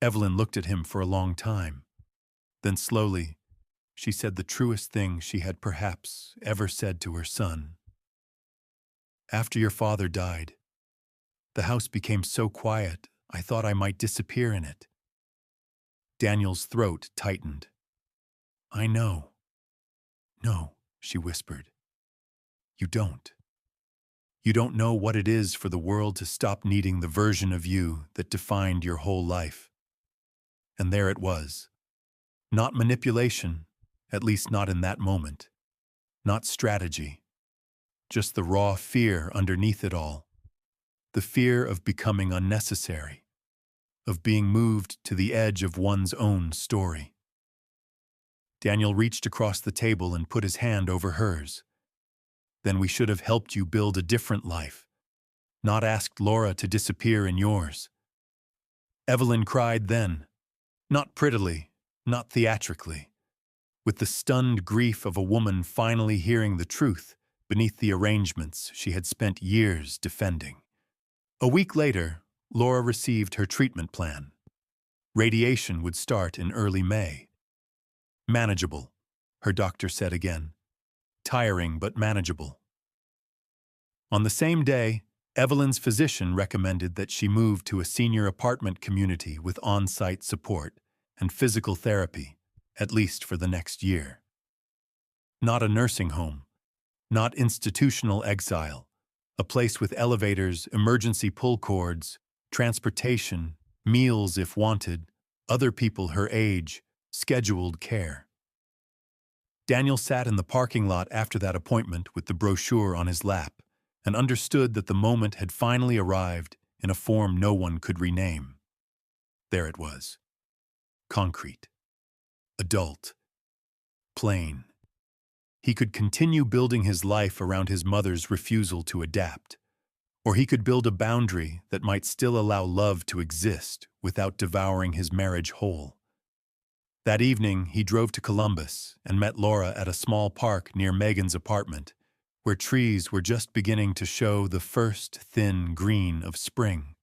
Evelyn looked at him for a long time. Then slowly, she said the truest thing she had perhaps ever said to her son. "After your father died, the house became so quiet, I thought I might disappear in it." Daniel's throat tightened. "I know." "No," she whispered. "You don't. You don't know what it is for the world to stop needing the version of you that defined your whole life." And there it was. Not manipulation, at least not in that moment. Not strategy. Just the raw fear underneath it all. The fear of becoming unnecessary. Of being moved to the edge of one's own story. Daniel reached across the table and put his hand over hers. "Then we should have helped you build a different life. Not asked Laura to disappear in yours." Evelyn cried then. Not prettily, not theatrically. With the stunned grief of a woman finally hearing the truth beneath the arrangements she had spent years defending. A week later, Laura received her treatment plan. Radiation would start in early May. "Manageable," her doctor said again. "Tiring but manageable." On the same day, Evelyn's physician recommended that she move to a senior apartment community with on-site support and physical therapy, at least for the next year. Not a nursing home, not institutional exile, a place with elevators, emergency pull cords, transportation, meals if wanted, other people her age, scheduled care. Daniel sat in the parking lot after that appointment with the brochure on his lap and understood that the moment had finally arrived in a form no one could rename. There it was. Concrete. Adult. plain. He could continue building his life around his mother's refusal to adapt, or he could build a boundary that might still allow love to exist without devouring his marriage whole. That evening, he drove to Columbus and met Laura at a small park near Megan's apartment, where trees were just beginning to show the first thin green of spring.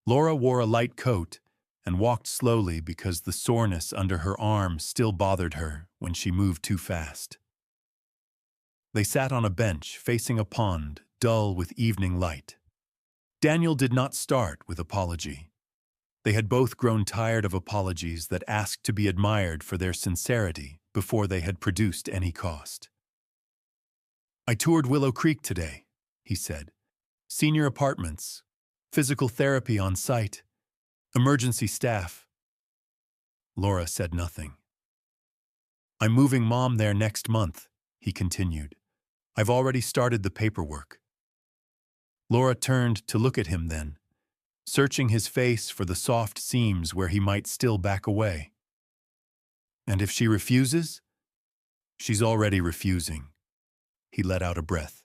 Laura wore a light coat and walked slowly because the soreness under her arm still bothered her when she moved too fast. They sat on a bench facing a pond, dull with evening light. Daniel did not start with apology. They had both grown tired of apologies that asked to be admired for their sincerity before they had produced any cost. "I toured Willow Creek today," he said. "Senior apartments, physical therapy on site, emergency staff." Laura said nothing. "I'm moving Mom there next month," he continued. "I've already started the paperwork." Laura turned to look at him then, searching his face for the soft seams where he might still back away. "And if she refuses?" "She's already refusing." He let out a breath.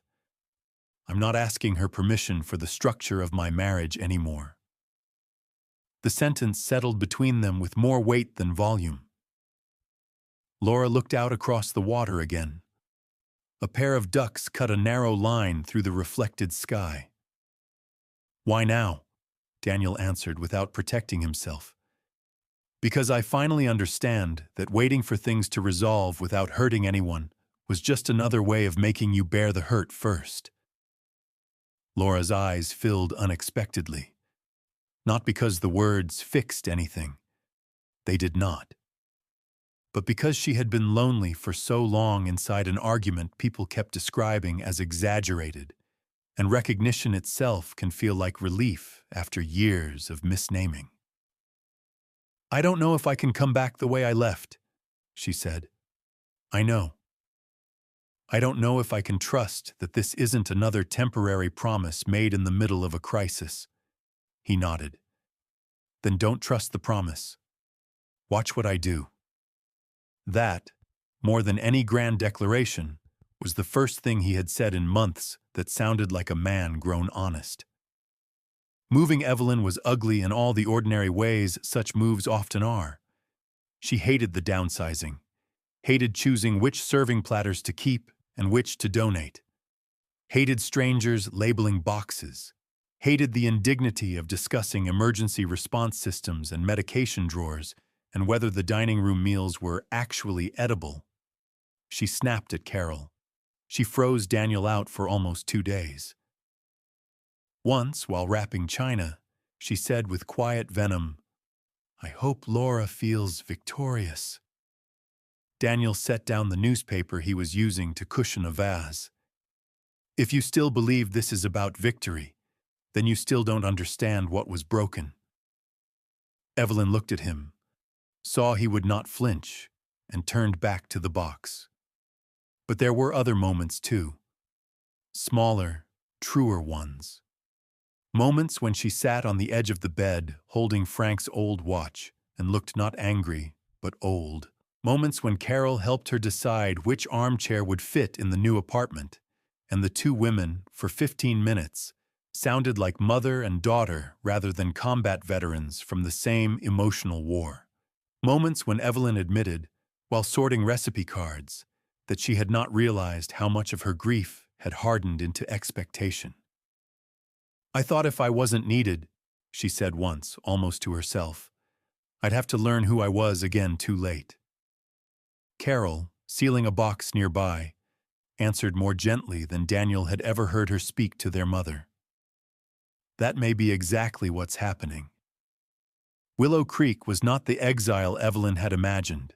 "I'm not asking her permission for the structure of my marriage anymore." The sentence settled between them with more weight than volume. Laura looked out across the water again. A pair of ducks cut a narrow line through the reflected sky. "Why now?" Daniel answered without protecting himself. "Because I finally understand that waiting for things to resolve without hurting anyone was just another way of making you bear the hurt first." Laura's eyes filled unexpectedly. Not because the words fixed anything. They did not. But because she had been lonely for so long inside an argument people kept describing as exaggerated, and recognition itself can feel like relief after years of misnaming. "I don't know if I can come back the way I left," she said. "I know. I don't know if I can trust that this isn't another temporary promise made in the middle of a crisis." He nodded. "Then don't trust the promise. Watch what I do." That, more than any grand declaration, was the first thing he had said in months that sounded like a man grown honest. Moving Evelyn was ugly in all the ordinary ways such moves often are. She hated the downsizing, hated choosing which serving platters to keep and which to donate, hated strangers labeling boxes, hated the indignity of discussing emergency response systems and medication drawers and whether the dining room meals were actually edible. She snapped at Carol. She froze Daniel out for almost 2 days. Once, while wrapping china, she said with quiet venom, "I hope Laura feels victorious." Daniel set down the newspaper he was using to cushion a vase. "If you still believe this is about victory, then you still don't understand what was broken." Evelyn looked at him, saw he would not flinch, and turned back to the box. But there were other moments too. Smaller, truer ones. Moments when she sat on the edge of the bed, holding Frank's old watch, and looked not angry, but old. Moments when Carol helped her decide which armchair would fit in the new apartment, and the two women, for 15 minutes, sounded like mother and daughter rather than combat veterans from the same emotional war. Moments when Evelyn admitted, while sorting recipe cards, that she had not realized how much of her grief had hardened into expectation. "I thought if I wasn't needed," she said once, almost to herself, "I'd have to learn who I was again too late." Carol, sealing a box nearby, answered more gently than Daniel had ever heard her speak to their mother. "That may be exactly what's happening." Willow Creek was not the exile Evelyn had imagined.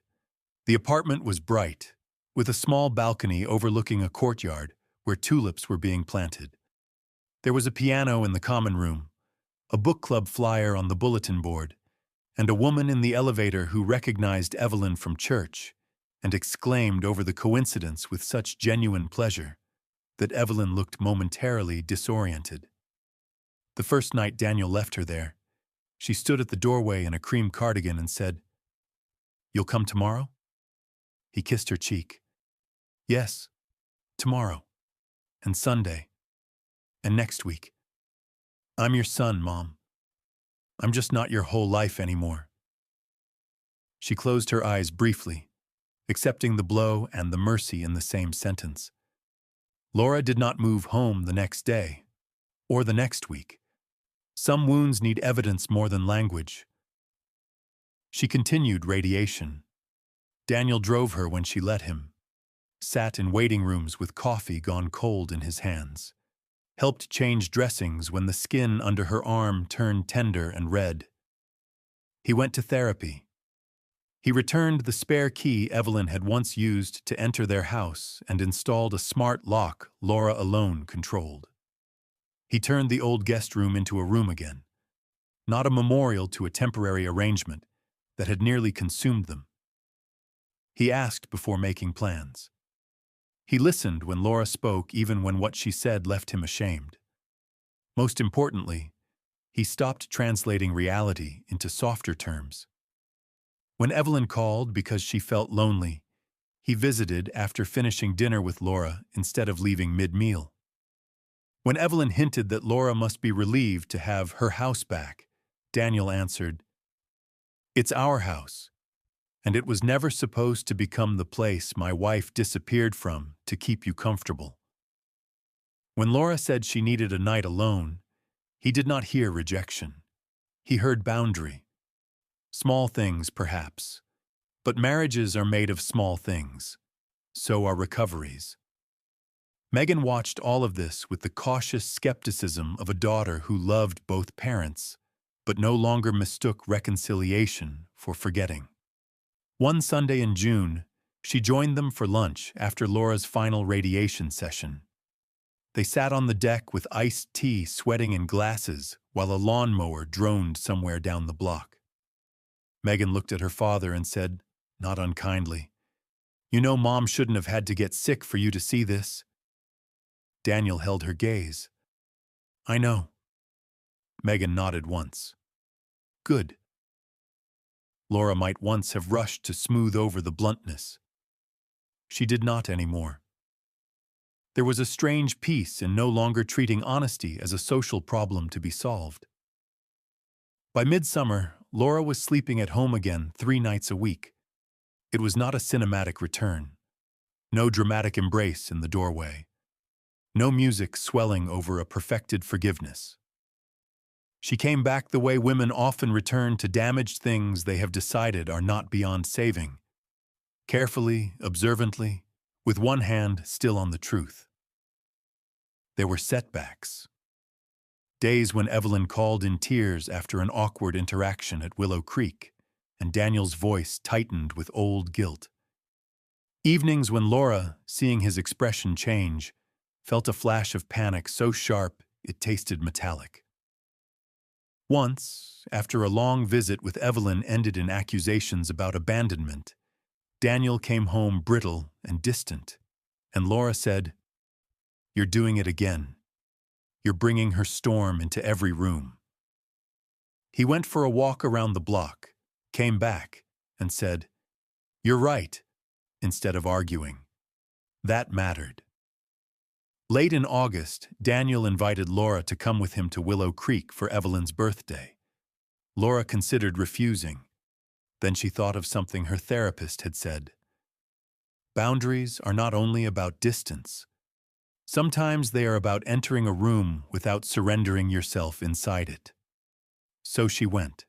The apartment was bright, with a small balcony overlooking a courtyard where tulips were being planted. There was a piano in the common room, a book club flyer on the bulletin board, and a woman in the elevator who recognized Evelyn from church and exclaimed over the coincidence with such genuine pleasure that Evelyn looked momentarily disoriented. The first night Daniel left her there, she stood at the doorway in a cream cardigan and said, "You'll come tomorrow?" He kissed her cheek. Yes, tomorrow, and Sunday, and next week. I'm your son, Mom. I'm just not your whole life anymore. She closed her eyes briefly, accepting the blow and the mercy in the same sentence. Laura did not move home the next day, or the next week. Some wounds need evidence more than language. She continued radiation. Daniel drove her when she let him, sat in waiting rooms with coffee gone cold in his hands, helped change dressings when the skin under her arm turned tender and red. He went to therapy. He returned the spare key Evelyn had once used to enter their house and installed a smart lock Laura alone controlled. He turned the old guest room into a room again, not a memorial to a temporary arrangement that had nearly consumed them. He asked before making plans. He listened when Laura spoke, even when what she said left him ashamed. Most importantly, he stopped translating reality into softer terms. When Evelyn called because she felt lonely, he visited after finishing dinner with Laura instead of leaving mid-meal. When Evelyn hinted that Laura must be relieved to have her house back, Daniel answered, "It's our house, and it was never supposed to become the place my wife disappeared from to keep you comfortable." When Laura said she needed a night alone, he did not hear rejection. He heard boundary. Small things, perhaps, but marriages are made of small things. So are recoveries. Megan watched all of this with the cautious skepticism of a daughter who loved both parents, but no longer mistook reconciliation for forgetting. One Sunday in June, she joined them for lunch after Laura's final radiation session. They sat on the deck with iced tea sweating in glasses while a lawnmower droned somewhere down the block. Megan looked at her father and said, not unkindly, "You know Mom shouldn't have had to get sick for you to see this." Daniel held her gaze. "I know." Megan nodded once. "Good." Laura might once have rushed to smooth over the bluntness. She did not anymore. There was a strange peace in no longer treating honesty as a social problem to be solved. By midsummer, Laura was sleeping at home again 3 nights a week. It was not a cinematic return. No dramatic embrace in the doorway. No music swelling over a perfected forgiveness. She came back the way women often return to damaged things they have decided are not beyond saving. Carefully, observantly, with one hand still on the truth. There were setbacks. Days when Evelyn called in tears after an awkward interaction at Willow Creek, and Daniel's voice tightened with old guilt. Evenings when Laura, seeing his expression change, felt a flash of panic so sharp it tasted metallic. Once, after a long visit with Evelyn ended in accusations about abandonment, Daniel came home brittle and distant, and Laura said, "You're doing it again. You're bringing her storm into every room." He went for a walk around the block, came back, and said, "You're right," instead of arguing. That mattered. Late in August, Daniel invited Laura to come with him to Willow Creek for Evelyn's birthday. Laura considered refusing. Then she thought of something her therapist had said. Boundaries are not only about distance. Sometimes they are about entering a room without surrendering yourself inside it. So she went.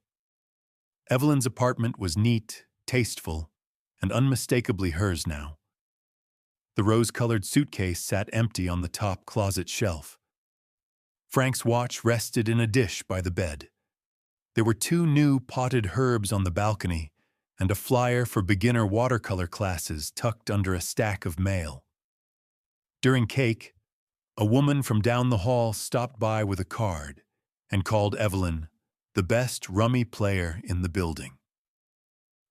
Evelyn's apartment was neat, tasteful, and unmistakably hers now. The rose-colored suitcase sat empty on the top closet shelf. Frank's watch rested in a dish by the bed. There were 2 new potted herbs on the balcony and a flyer for beginner watercolor classes tucked under a stack of mail. During cake, a woman from down the hall stopped by with a card and called Evelyn the best rummy player in the building.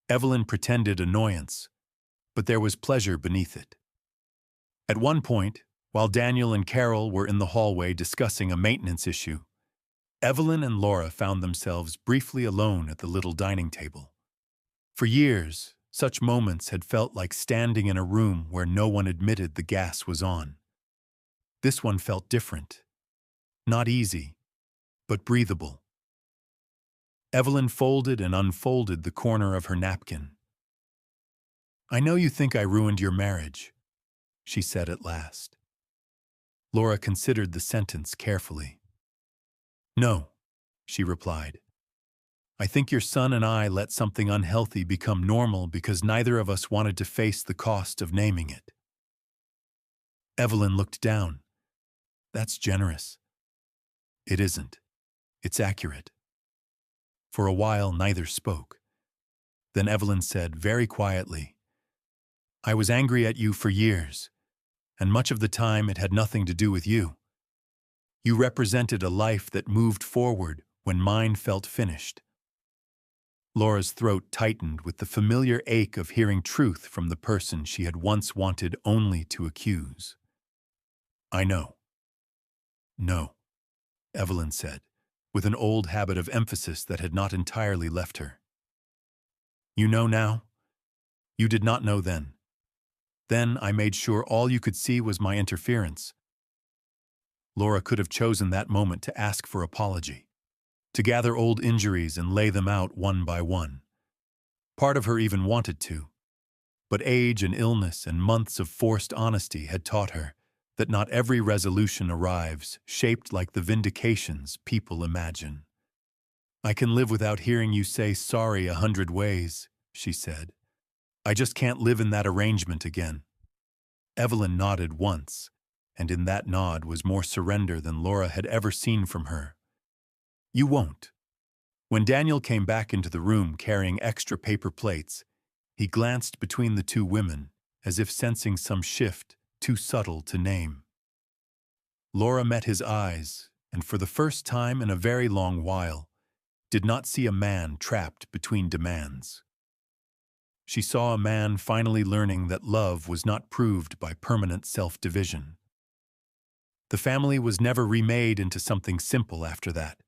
Evelyn pretended annoyance, but there was pleasure beneath it. At one point, while Daniel and Carol were in the hallway discussing a maintenance issue, Evelyn and Laura found themselves briefly alone at the little dining table. For years, Such moments had felt like standing in a room where no one admitted the gas was on. This one felt different. Not easy, but breathable. Evelyn folded and unfolded the corner of her napkin. "I know you think I ruined your marriage," she said at last. Laura considered the sentence carefully. "No," she replied. "I think your son and I let something unhealthy become normal because neither of us wanted to face the cost of naming it." Evelyn looked down. "That's generous." "It isn't. It's accurate." For a while, neither spoke. Then Evelyn said very quietly, "I was angry at you for years, and much of the time it had nothing to do with you. You represented a life that moved forward when mine felt finished." Laura's throat tightened with the familiar ache of hearing truth from the person she had once wanted only to accuse. "I know." "No," Evelyn said, with an old habit of emphasis that had not entirely left her. "You know now? You did not know then. Then I made sure all you could see was my interference." Laura could have chosen that moment to ask for apology, to gather old injuries and lay them out one by one. Part of her even wanted to. But age and illness and months of forced honesty had taught her that not every resolution arrives shaped like the vindications people imagine. "I can live without hearing you say sorry 100 ways," she said. "I just can't live in that arrangement again." Evelyn nodded once, and in that nod was more surrender than Laura had ever seen from her. "You won't." When Daniel came back into the room carrying extra paper plates, he glanced between the two women, as if sensing some shift too subtle to name. Laura met his eyes, and for the first time in a very long while, did not see a man trapped between demands. She saw a man finally learning that love was not proved by permanent self-division. The family was never remade into something simple after that.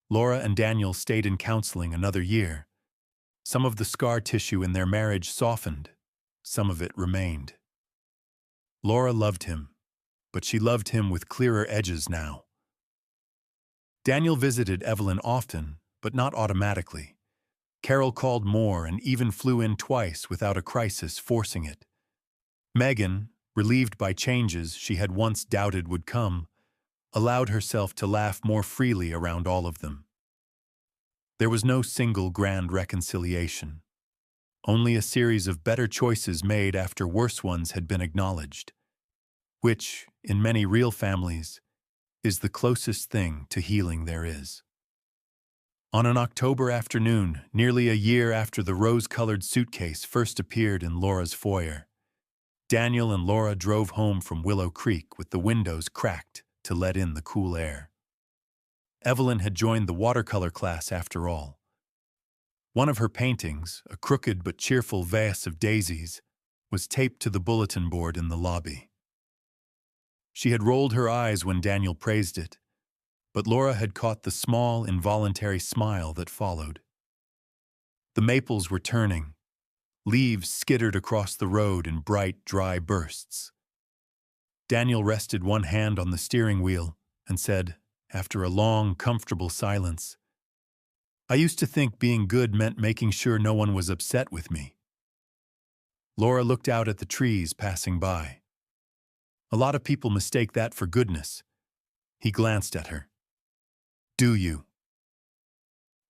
Laura and Daniel stayed in counseling another year. Some of the scar tissue in their marriage softened, some of it remained. Laura loved him, but she loved him with clearer edges now. Daniel visited Evelyn often, but not automatically. Carol called more and even flew in twice without a crisis forcing it. Megan, relieved by changes she had once doubted would come, allowed herself to laugh more freely around all of them. There was no single grand reconciliation, only a series of better choices made after worse ones had been acknowledged, which, in many real families, is the closest thing to healing there is. On an October afternoon, nearly a year after the rose-colored suitcase first appeared in Laura's foyer, Daniel and Laura drove home from Willow Creek with the windows cracked to let in the cool air. Evelyn had joined the watercolor class after all. One of her paintings, a crooked but cheerful vase of daisies, was taped to the bulletin board in the lobby. She had rolled her eyes when Daniel praised it, but Laura had caught the small, involuntary smile that followed. The maples were turning. Leaves skittered across the road in bright, dry bursts. Daniel rested one hand on the steering wheel and said, after a long, comfortable silence, "I used to think being good meant making sure no one was upset with me." Laura looked out at the trees passing by. "A lot of people mistake that for goodness." He glanced at her. "Do you?"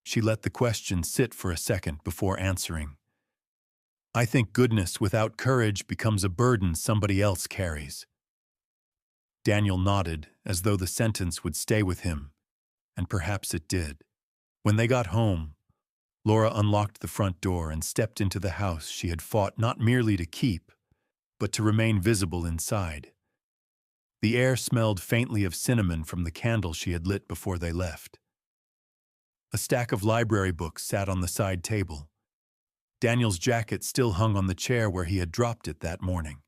She let the question sit for a second before answering. "I think goodness without courage becomes a burden somebody else carries." Daniel nodded, as though the sentence would stay with him, and perhaps it did. When they got home, Laura unlocked the front door and stepped into the house she had fought not merely to keep, but to remain visible inside. The air smelled faintly of cinnamon from the candle she had lit before they left. A stack of library books sat on the side table. Daniel's jacket still hung on the chair where he had dropped it that morning.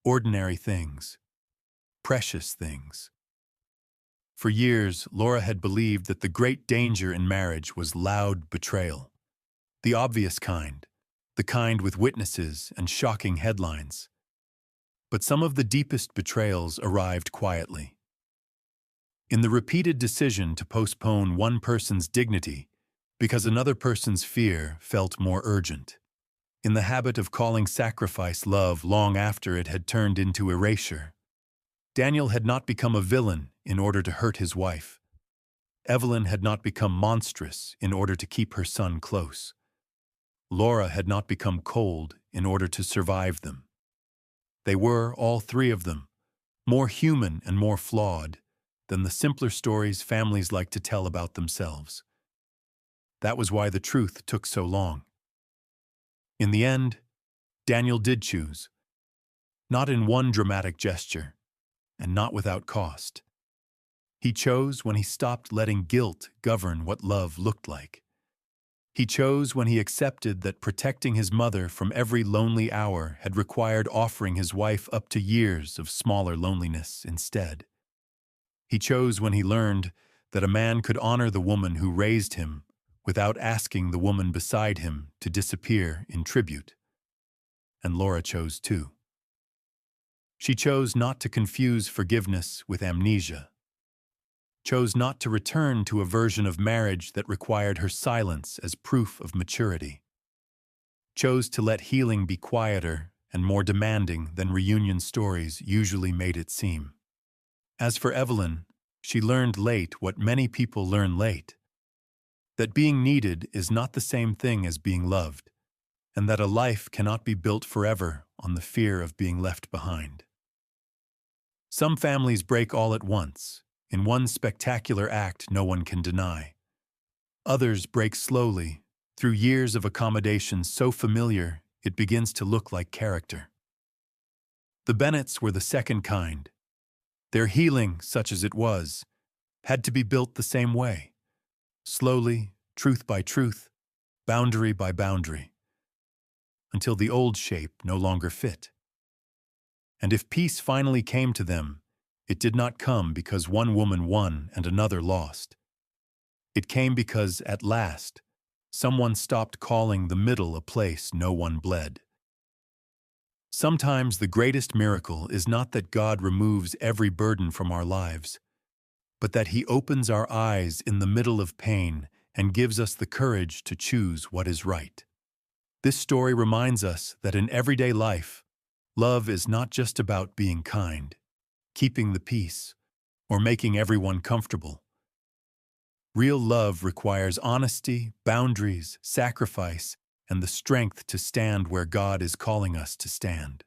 Ordinary things. Precious things. For years, Laura had believed that the great danger in marriage was loud betrayal. The obvious kind, the kind with witnesses and shocking headlines. But some of the deepest betrayals arrived quietly. In the repeated decision to postpone one person's dignity because another person's fear felt more urgent. In the habit of calling sacrifice love long after it had turned into erasure. Daniel had not become a villain in order to hurt his wife. Evelyn had not become monstrous in order to keep her son close. Laura had not become cold in order to survive them. They were, all three of them, more human and more flawed than the simpler stories families like to tell about themselves. That was why the truth took so long. In the end, Daniel did choose. Not in one dramatic gesture, and not without cost. He chose when he stopped letting guilt govern what love looked like. He chose when he accepted that protecting his mother from every lonely hour had required offering his wife up to years of smaller loneliness instead. He chose when he learned that a man could honor the woman who raised him without asking the woman beside him to disappear in tribute. And Laura chose too. She chose not to confuse forgiveness with amnesia. Chose not to return to a version of marriage that required her silence as proof of maturity. Chose to let healing be quieter and more demanding than reunion stories usually made it seem. As for Evelyn, she learned late what many people learn late. That being needed is not the same thing as being loved, and that a life cannot be built forever on the fear of being left behind. Some families break all at once, in one spectacular act no one can deny. Others break slowly, through years of accommodation so familiar it begins to look like character. The Bennetts were the second kind. Their healing, such as it was, had to be built the same way. Slowly, truth by truth, boundary by boundary, until the old shape no longer fit. And if peace finally came to them, it did not come because one woman won and another lost. It came because, at last, someone stopped calling the middle a place no one bled. Sometimes the greatest miracle is not that God removes every burden from our lives, but that He opens our eyes in the middle of pain and gives us the courage to choose what is right. This story reminds us that in everyday life, love is not just about being kind, keeping the peace, or making everyone comfortable. Real love requires honesty, boundaries, sacrifice, and the strength to stand where God is calling us to stand.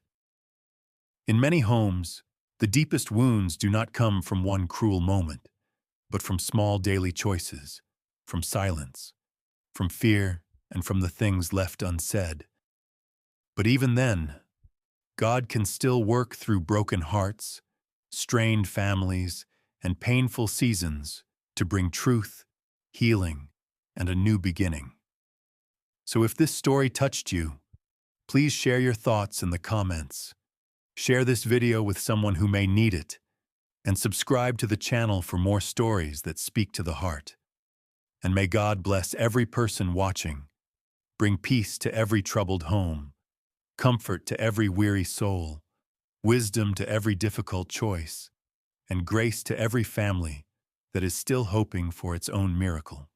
In many homes, the deepest wounds do not come from one cruel moment, but from small daily choices, from silence, from fear, and from the things left unsaid. But even then, God can still work through broken hearts, strained families, and painful seasons to bring truth, healing, and a new beginning. So if this story touched you, please share your thoughts in the comments. Share this video with someone who may need it, and subscribe to the channel for more stories that speak to the heart. And may God bless every person watching, bring peace to every troubled home, comfort to every weary soul, wisdom to every difficult choice, and grace to every family that is still hoping for its own miracle.